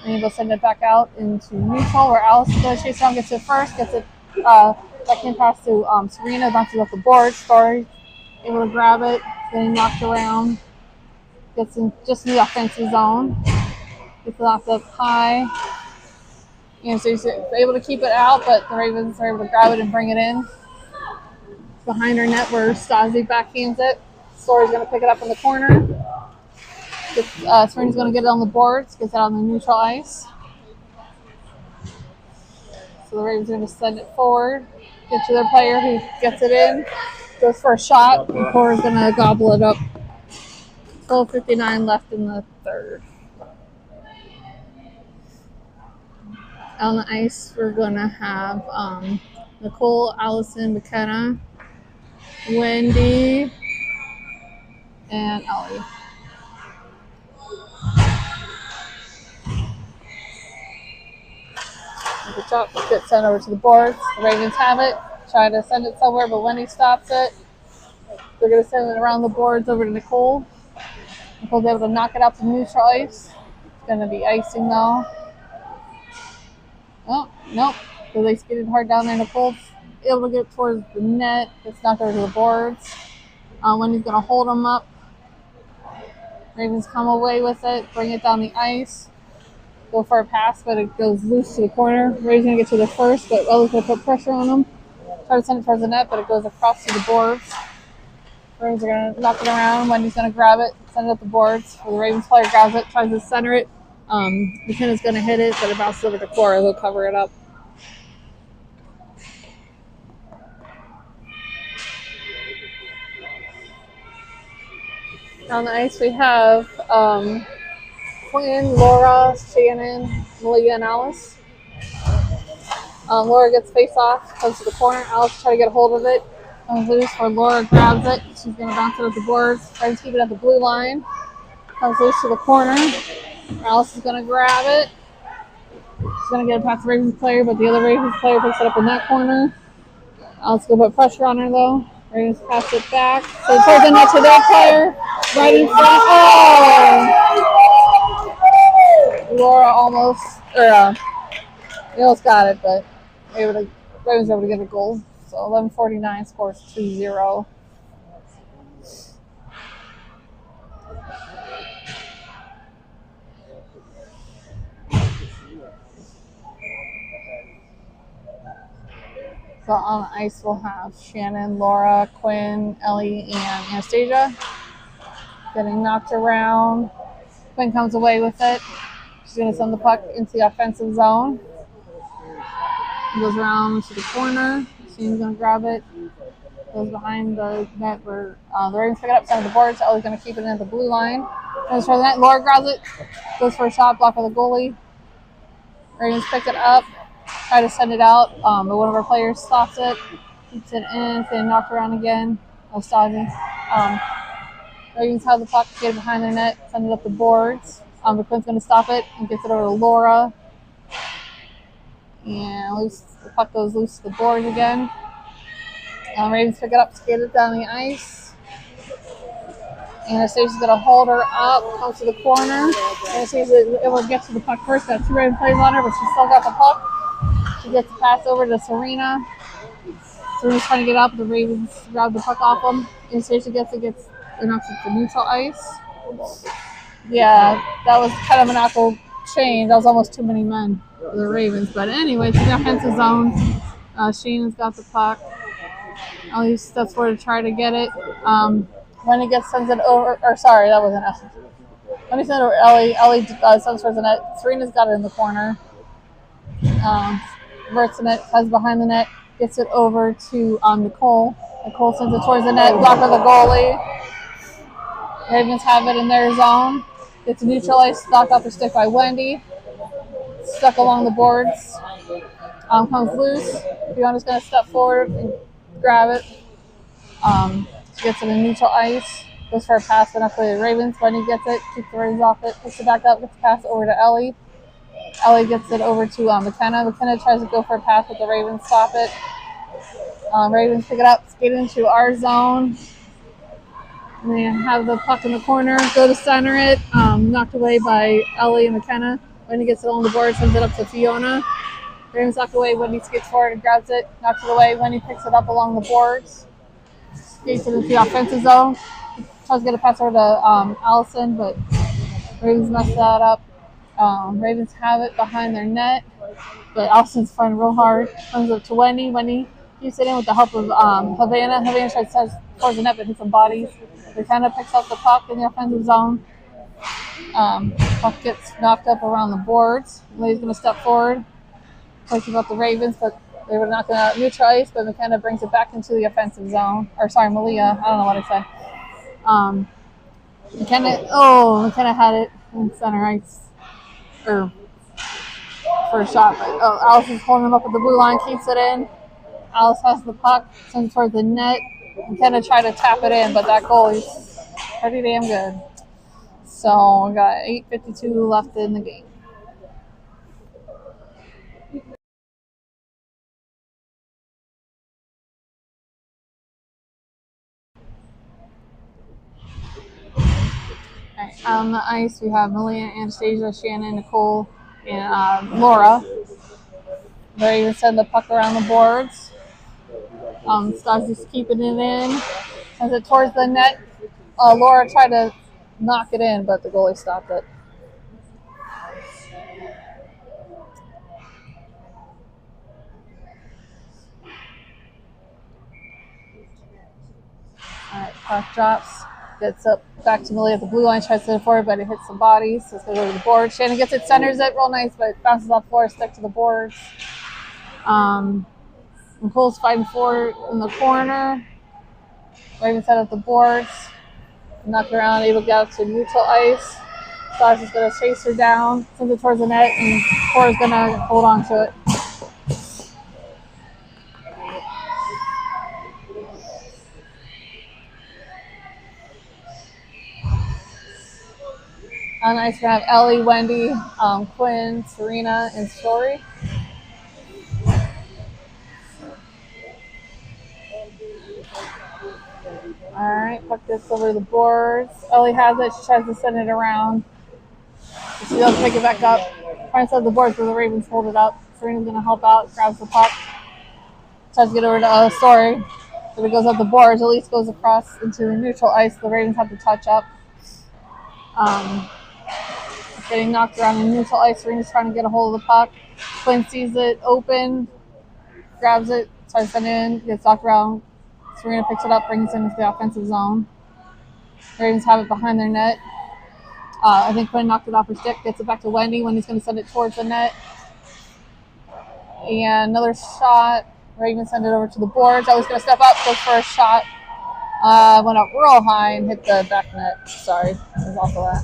And they'll send it back out into neutral where Alice is going to chase around, gets it first, gets it second pass to Serena, bounces off the board. Story able to grab it, getting knocked around, gets in just in the offensive zone, gets knocked up high. And so he's able to keep it out, but the Ravens are able to grab it and bring it in. Behind her net where Stasi backhands it. Story's going to pick it up in the corner. Serena's going to get it on the boards, gets it on the neutral ice. So the Ravens are going to send it forward, get to their player who gets it in, goes for a shot, and Cora's going to gobble it up. 12:59 left in the third. On the ice, we're going to have Nicole, Allison, McKenna, Wendy, and Ellie. The shot gets sent over to the boards. The Ravens have it. Try to send it somewhere, but Wendy stops it. They're going to send it around the boards over to Nicole. Nicole's able to knock it out to neutral ice. It's going to be icing though. Oh, nope. So they skated hard down there. Nicole's able to get towards the net. Gets knocked over to the boards. Wendy's going to hold them up. Ravens come away with it. Bring it down the ice. Go for a pass, but it goes loose to the corner. Ray's going to get to the first, but Ellie's going to put pressure on him. Try to send it towards the net, but it goes across to the boards. Ravens are going to knock it around. Wendy's going to grab it, send it up the boards. The Ravens player grabs it, tries to center it. McKenna's going to hit it, but it bounces over to Cora. They'll cover it up. On the ice, we have Quinn, Laura, Shannon, Malia, and Alice. Laura gets face off, comes to the corner. Alice tries to get a hold of it. Comes loose where Laura grabs it. She's going to bounce it at the boards. Tries to keep it at the blue line. Comes loose to the corner. Alice is going to grab it. She's going to get it past the Ravens player, but the other Ravens player picks it up in that corner. Alice is going to put pressure on her, though. Ravens pass it back. So it turns the net to their player. Right in front. Oh! Laura almost got it, but Ravens were able to get a goal. So 11:49 scores 2-0. So on the ice we'll have Shannon, Laura, Quinn, Ellie, and Anastasia. Getting knocked around. Quinn comes away with it. She's going to send the puck into the offensive zone. Goes around to the corner. She's going to grab it. Goes behind the net where the Ravens pick it up, send it to the boards. Ellie's going to keep it in the blue line. Goes for the net. Laura grabs it. Goes for a shot, blocked by the goalie. Ravens pick it up. Try to send it out, but one of our players stops it. Keeps it in. It's getting knocked around again. Stasi. Ravens have the puck, get it behind their net, send it up the boards. But Quinn's going to stop it and gets it over to Laura. And the puck goes loose to the boards again. Ravens pick it up, skate it down the ice. Anastasia's going to hold her up, comes to the corner. Anastasia's able to get to the puck first. Got two Raven players on her, but she's still got the puck. She gets the pass over to Serena. Serena's trying to get up. The Ravens grab the puck off them. Anastasia gets it knocks it to neutral ice. Yeah, that was kind of an awful change. That was almost too many men for the Ravens. But anyway, it's the offensive zone. Sheena's got the puck. At least that's where to try to get it. When he sends it over, or sorry, that wasn't Ellie. When he sends it over, Ellie sends towards the net. Serena's got it in the corner. Verts in it, has behind the net, gets it over to Nicole. Nicole sends it towards the net, blocked by the goalie. Ravens have it in their zone. Gets a neutral ice, knocked off the stick by Wendy. Stuck along the boards. Comes loose. Fiona's going to step forward and grab it. She gets it in neutral ice, goes for a pass, but not for the Ravens. Wendy gets it, keeps the Ravens off it, picks it back up, gets the pass over to Ellie. Ellie gets it over to McKenna. McKenna tries to go for a pass, but the Ravens stop it. Ravens pick it up, skate into our zone. And they have the puck in the corner, go to center it, knocked away by Ellie and McKenna. Wendy gets it on the board, sends it up to Fiona. Ravens knocked away, Wendy skates forward and grabs it, knocks it away. Wendy picks it up along the boards, skates it into the offensive zone. Tries to get a pass over to Allison, but Ravens mess that up. Ravens have it behind their net, but Allison's fighting real hard. Comes up to Wendy. Wendy keeps it in with the help of Havana. Havana tries to towards the net, but hits some bodies. McKenna picks up the puck in the offensive zone. Puck gets knocked up around the boards. Lee's going to step forward, talks about the Ravens, but they were not going to neutral ice, but McKenna brings it back into the offensive zone. Or sorry, Malia. I don't know what I said. McKenna had it in center ice. Or for a shot, but Alice is holding him up at the blue line, keeps it in. Alice has the puck, sends it towards the net. McKenna tried to tap it in, but that goalie's pretty damn good. So we got 8:52 left in the game. All right, on the ice we have Malia, Anastasia, Shannon, Nicole, and Laura. They even send the puck around the boards. Stasi's keeping it in, sends it towards the net. Laura tried to knock it in, but the goalie stopped it. All right, puck drops, gets up back to Malia at the blue line, tries to send it forward, but it hits some bodies, so it's going to go to the board. Shannon gets it, centers it real nice, but it bounces off the floor, stick to the boards. Nicole's fighting forward in the corner. Raven set up the boards, knocked around, able to get out to neutral ice. Stas is going to chase her down, send it towards the net, and Cora's going to hold on to it. On ice, we have Ellie, Wendy, Quinn, Serena, and Story. All right, puck gets over the boards. Ellie has it. She tries to send it around. She doesn't pick it back up. Trying to set the boards where the Ravens hold it up. Serena's going to help out, grabs the puck. Tries to get over to Story. But it goes up the boards. Elise goes across into the neutral ice. The Ravens have to touch up. Getting knocked around in neutral ice. Serena's trying to get a hold of the puck. Quinn sees it open, grabs it, tries to send it in, gets knocked around. Serena picks it up, brings it into the offensive zone. The Ravens have it behind their net. I think Quinn knocked it off her stick, gets it back to Wendy. Wendy's going to send it towards the net. And another shot. Ravens send it over to the boards. Ellie's going to step up, goes for a shot. Went up real high and hit the back net. Sorry, there's also that.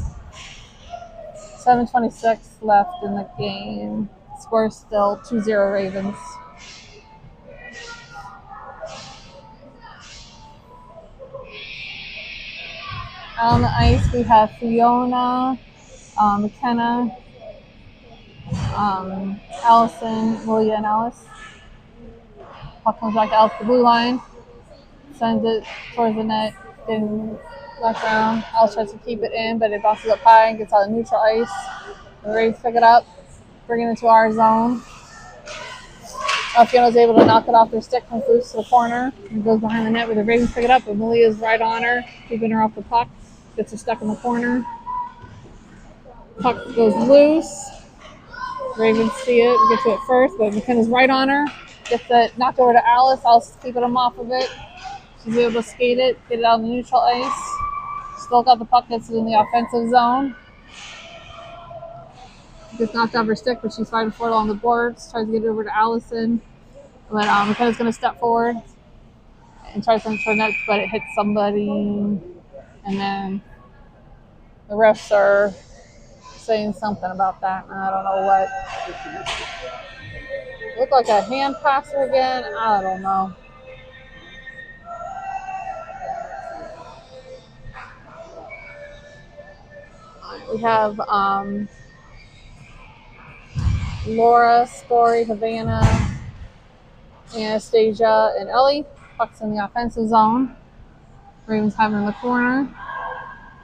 7:26 left in the game. Score still 2-0 Ravens. On the ice, we have Fiona, McKenna, Allison, Malia, and Alice. Puck comes back to Alice, the blue line, sends it towards the net, getting left around. Alice tries to keep it in, but it bounces up high and gets out of neutral ice. The Ravens pick it up, bring it into our zone. Fiona's able to knock it off their stick, comes loose to the corner, and goes behind the net where the Ravens pick it up, but Malia's right on her, keeping her off the puck. Gets her stuck in the corner. Puck goes loose. Ravens see it, get to it first, but McKenna's right on her. Gets it knocked over to Alice. Alice is keeping him off of it. She's able to skate it, get it out on the neutral ice. Still got the puck, gets it in the offensive zone. Gets knocked off her stick, but she's fighting for it along the boards. Tries to get it over to Allison. But McKenna's going to step forward and try to send it for net, but it hits somebody. And then the refs are saying something about that. I don't know what. Looked like a hand passer again. I don't know. We have Laura, Story, Havana, Anastasia, and Ellie. Puck's in the offensive zone. Ravens have it in the corner.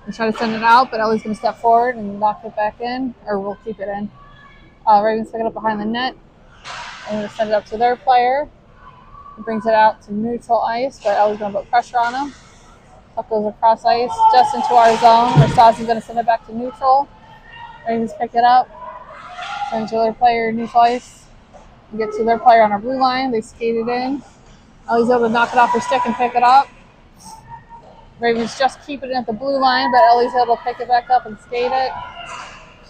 They try to send it out, but Ellie's going to step forward and knock it back in, or we'll keep it in. Ravens pick it up behind the net. I'm going to send it up to their player. He brings it out to neutral ice, but Ellie's going to put pressure on him. Puck goes across ice, just into our zone, where Stassi's going to send it back to neutral. Ravens pick it up, send it to their player, neutral ice. We get to their player on our blue line. They skate it in. Ellie's able to knock it off her stick and pick it up. Ravens just keep it at the blue line, but Ellie's able to pick it back up and skate it.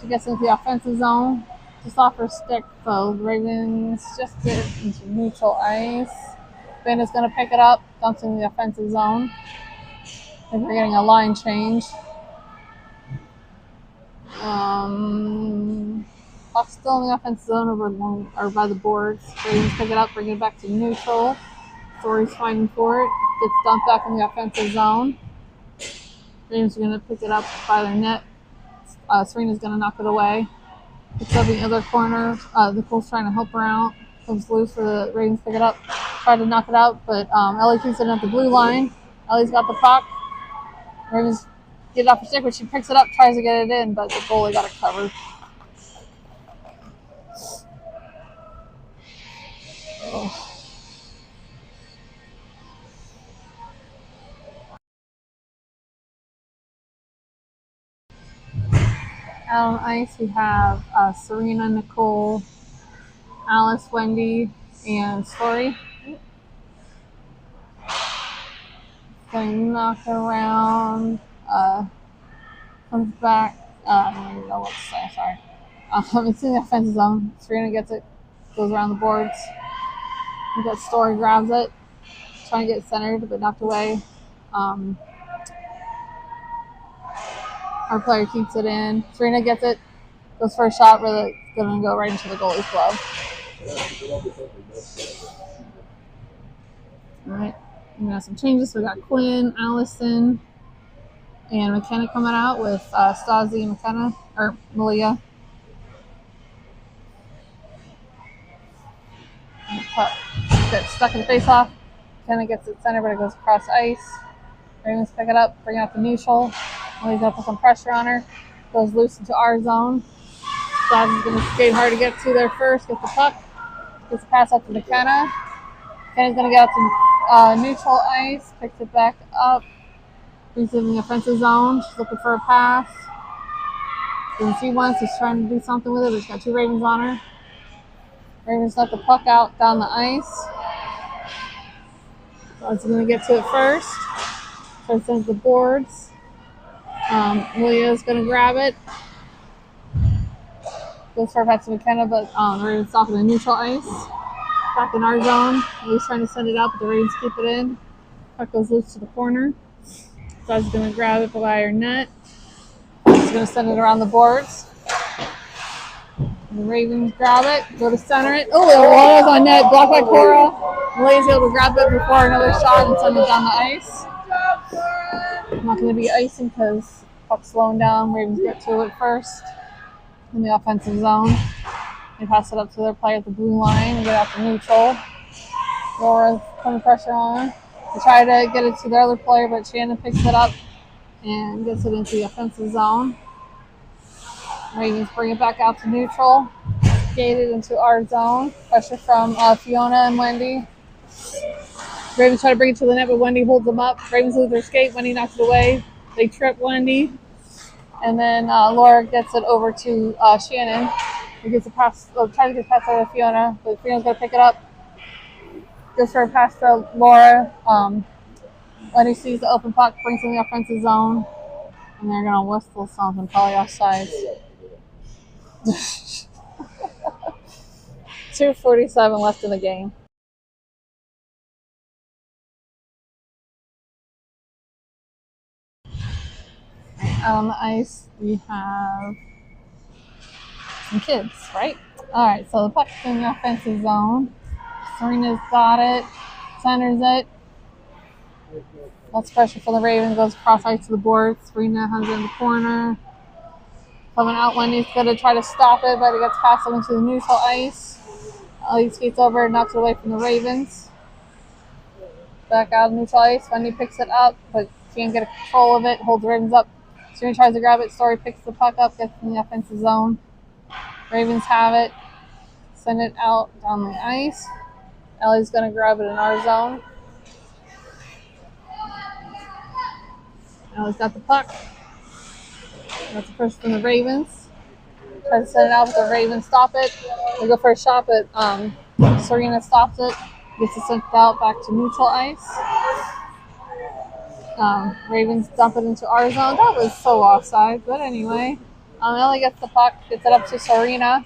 She gets into the offensive zone, just off her stick. So the Ravens just get it into neutral ice. Ben is going to pick it up, dumps in the offensive zone. I think we're getting a line change. Puck's still in the offensive zone or by the boards. Ravens pick it up, bring it back to neutral. Story's fighting for it. Gets dumped back in the offensive zone. Ravens are going to pick it up by their net. Serena's going to knock it away. It's up in the other corner. Nicole's trying to help her out. Comes loose for the Ravens to pick it up. Try to knock it out, but Ellie keeps it at the blue line. Ellie's got the puck. Ravens get it off her stick, but she picks it up, tries to get it in, but the goalie got it covered. Oh. Out on ice, we have Serena, Nicole, Alice, Wendy, and Story. Getting knocked around. Comes back. I don't even know what to say. Sorry. It's in the offensive zone. Serena gets it. Goes around the boards. We got Story grabs it. Trying to get it centered, but knocked away. Our player keeps it in. Serena gets it. Goes for a shot where it's going to go right into the goalie's glove. All right. We got some changes. We got Quinn, Allison, and McKenna coming out with Stasi and McKenna, or Malia. Gets stuck in the face-off. McKenna gets it centered, but it goes across ice. Ravens pick it up, bring it out to neutral. Malia's going to put some pressure on her. Goes loose into our zone. Stasi's going to skate hard to get to there first, get the puck. Gets the pass up to McKenna. McKenna's going to get out to neutral ice, picks it back up. He's in the offensive zone. She's looking for a pass. Doesn't see one, so she's trying to do something with it, but she's got two Ravens on her. Ravens let the puck out down the ice. So it's going to get to it first. So it sends the boards. Lia's going to grab it. Goes for a pass to McKenna, but the Ravens stop in the neutral ice. Back in our zone. Lia's trying to send it out, but the Ravens keep it in. Puck goes loose to the corner. So I was going to grab it by her net. She's going to send it around the boards. And the Ravens grab it, go to center it. Oh, the ball was on net, blocked by Cora. Malaya's able to grab it before another shot and send it down the ice. Not going to be icing because puck's slowing down. Ravens get to it first in the offensive zone. They pass it up to their player at the blue line and get out to neutral. Laura's putting pressure on her. They try to get it to their other player, but Shannon picks it up and gets it into the offensive zone. Ravens bring it back out to neutral. Skate it into our zone. Pressure from Fiona and Wendy. Ravens try to bring it to the net, but Wendy holds them up. Ravens lose their skate. Wendy knocks it away. They trip Wendy. And then Laura gets it over to Shannon. He gets a pass, trying to get a pass over to Fiona, but Fiona's going to pick it up. Goes for a pass to Laura. Wendy sees the open puck, brings in the offensive zone, and they're going to whistle something, probably offsides. 2:47 left in the game. Out on the ice, we have some kids, right? All right, so the puck's in the offensive zone. Serena's got it, centers it. Lots of pressure for the Ravens, goes across ice to the board. Serena has it in the corner. Coming out, Wendy's gonna try to stop it, but it gets past him into the neutral ice. Ellie skates over and knocks it away from the Ravens. Back out of neutral ice. Wendy picks it up, but can't get control of it. Holds Ravens up. Serena tries to grab it. Story picks the puck up, gets in the offensive zone. Ravens have it. Send it out down the ice. Ellie's gonna grab it in our zone. Ellie's got the puck. That's the first from the Ravens. Tries to send it out, but the Ravens stop it. They go for a shot, but Serena stops it. Gets it sent out back to neutral ice. Ravens dump it into our zone. That was so offside, but anyway. Ellie gets the puck, gets it up to Serena.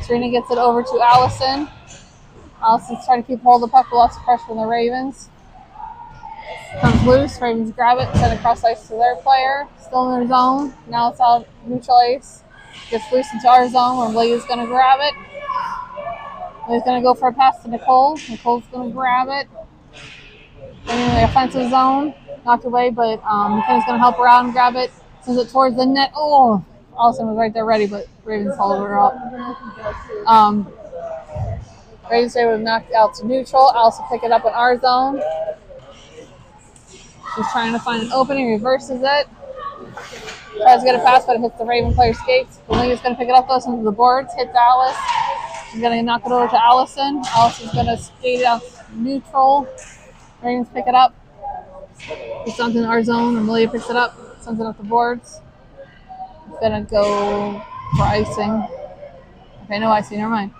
Serena gets it over to Allison. Allison's trying to keep hold of the puck, but lots of pressure from the Ravens. Comes loose. Ravens grab it, send it across ice to their player. Still in their zone. Now it's out neutral ice. Gets loose into our zone where Blake's going to grab it. Blake's going to go for a pass to Nicole. Nicole's going to grab it. In the offensive zone. Knocked away, but McKenna's going to help her out and grab it. Sends it towards the net. Oh, Allison was right there ready, but Ravens followed her up. Ravens able to knock it out to neutral. Allison pick it up in our zone. She's trying to find an opening, reverses it. Tries to get a pass, but it hits the Raven player skates. Belena's going to pick it up, goes into the boards, hits Alice. She's going to knock it over to Allison. Allison's going to skate out neutral. Ravens pick it up. It's something in our zone, and Malia picks it up, something up the boards. It's going to go for icing. Okay, no icing, never mind.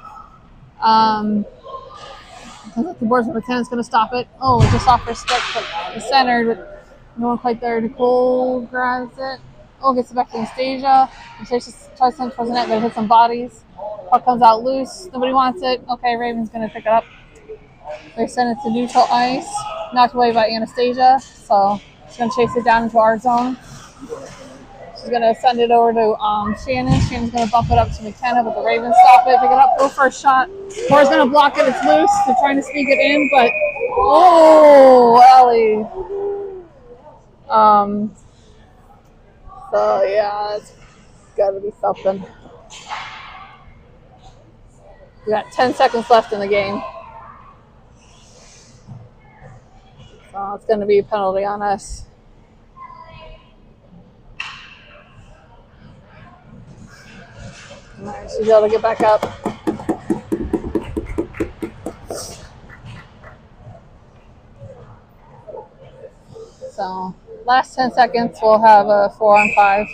The boards, but McKenna's going to stop it. Oh, just off her stick, but it's centered, but no one quite there. Nicole grabs it. Oh, gets it back to Anastasia. Anastasia tries to send it towards the net, but it hits some bodies. Puck comes out loose. Nobody wants it. Okay, Raven's going to pick it up. They send it to neutral ice. Knocked away by Anastasia, so she's going to chase it down into our zone. She's going to send it over to Shannon. Shannon's going to bump it up to McKenna, but the Ravens stop it, pick it up, go for a shot. Moore's going to block it. It's loose. They're trying to sneak it in, but Ellie. So yeah, it's got to be something. We got 10 seconds left in the game. So it's going to be a penalty on us. All right, she's able to get back up. So last 10 seconds, we'll have a 4-on-5.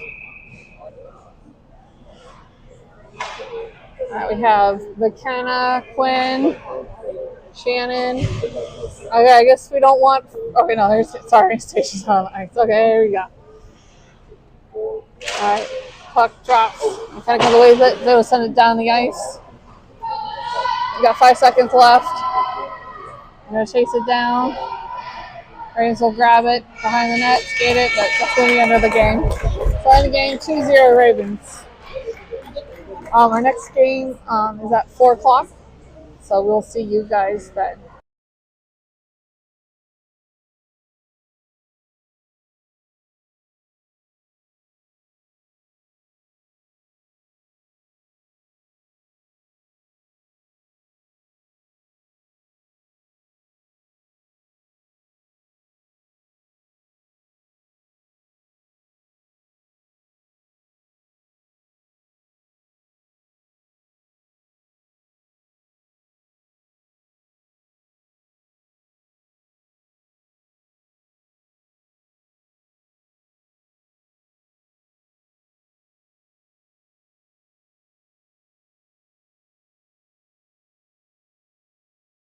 All right, we have McKenna, Quinn, Shannon. Okay, I guess we don't want. Okay, no, Anastasia's on the ice. Okay, there we go. All right, puck drops. McKenna comes away with it. They will send it down the ice. We got 5 seconds left. I'm gonna chase it down. Ravens will grab it behind the net, skate it, but that's going to be the end of the game. So in the game, 2-0 Ravens. Our next game is at 4 o'clock, so we'll see you guys then.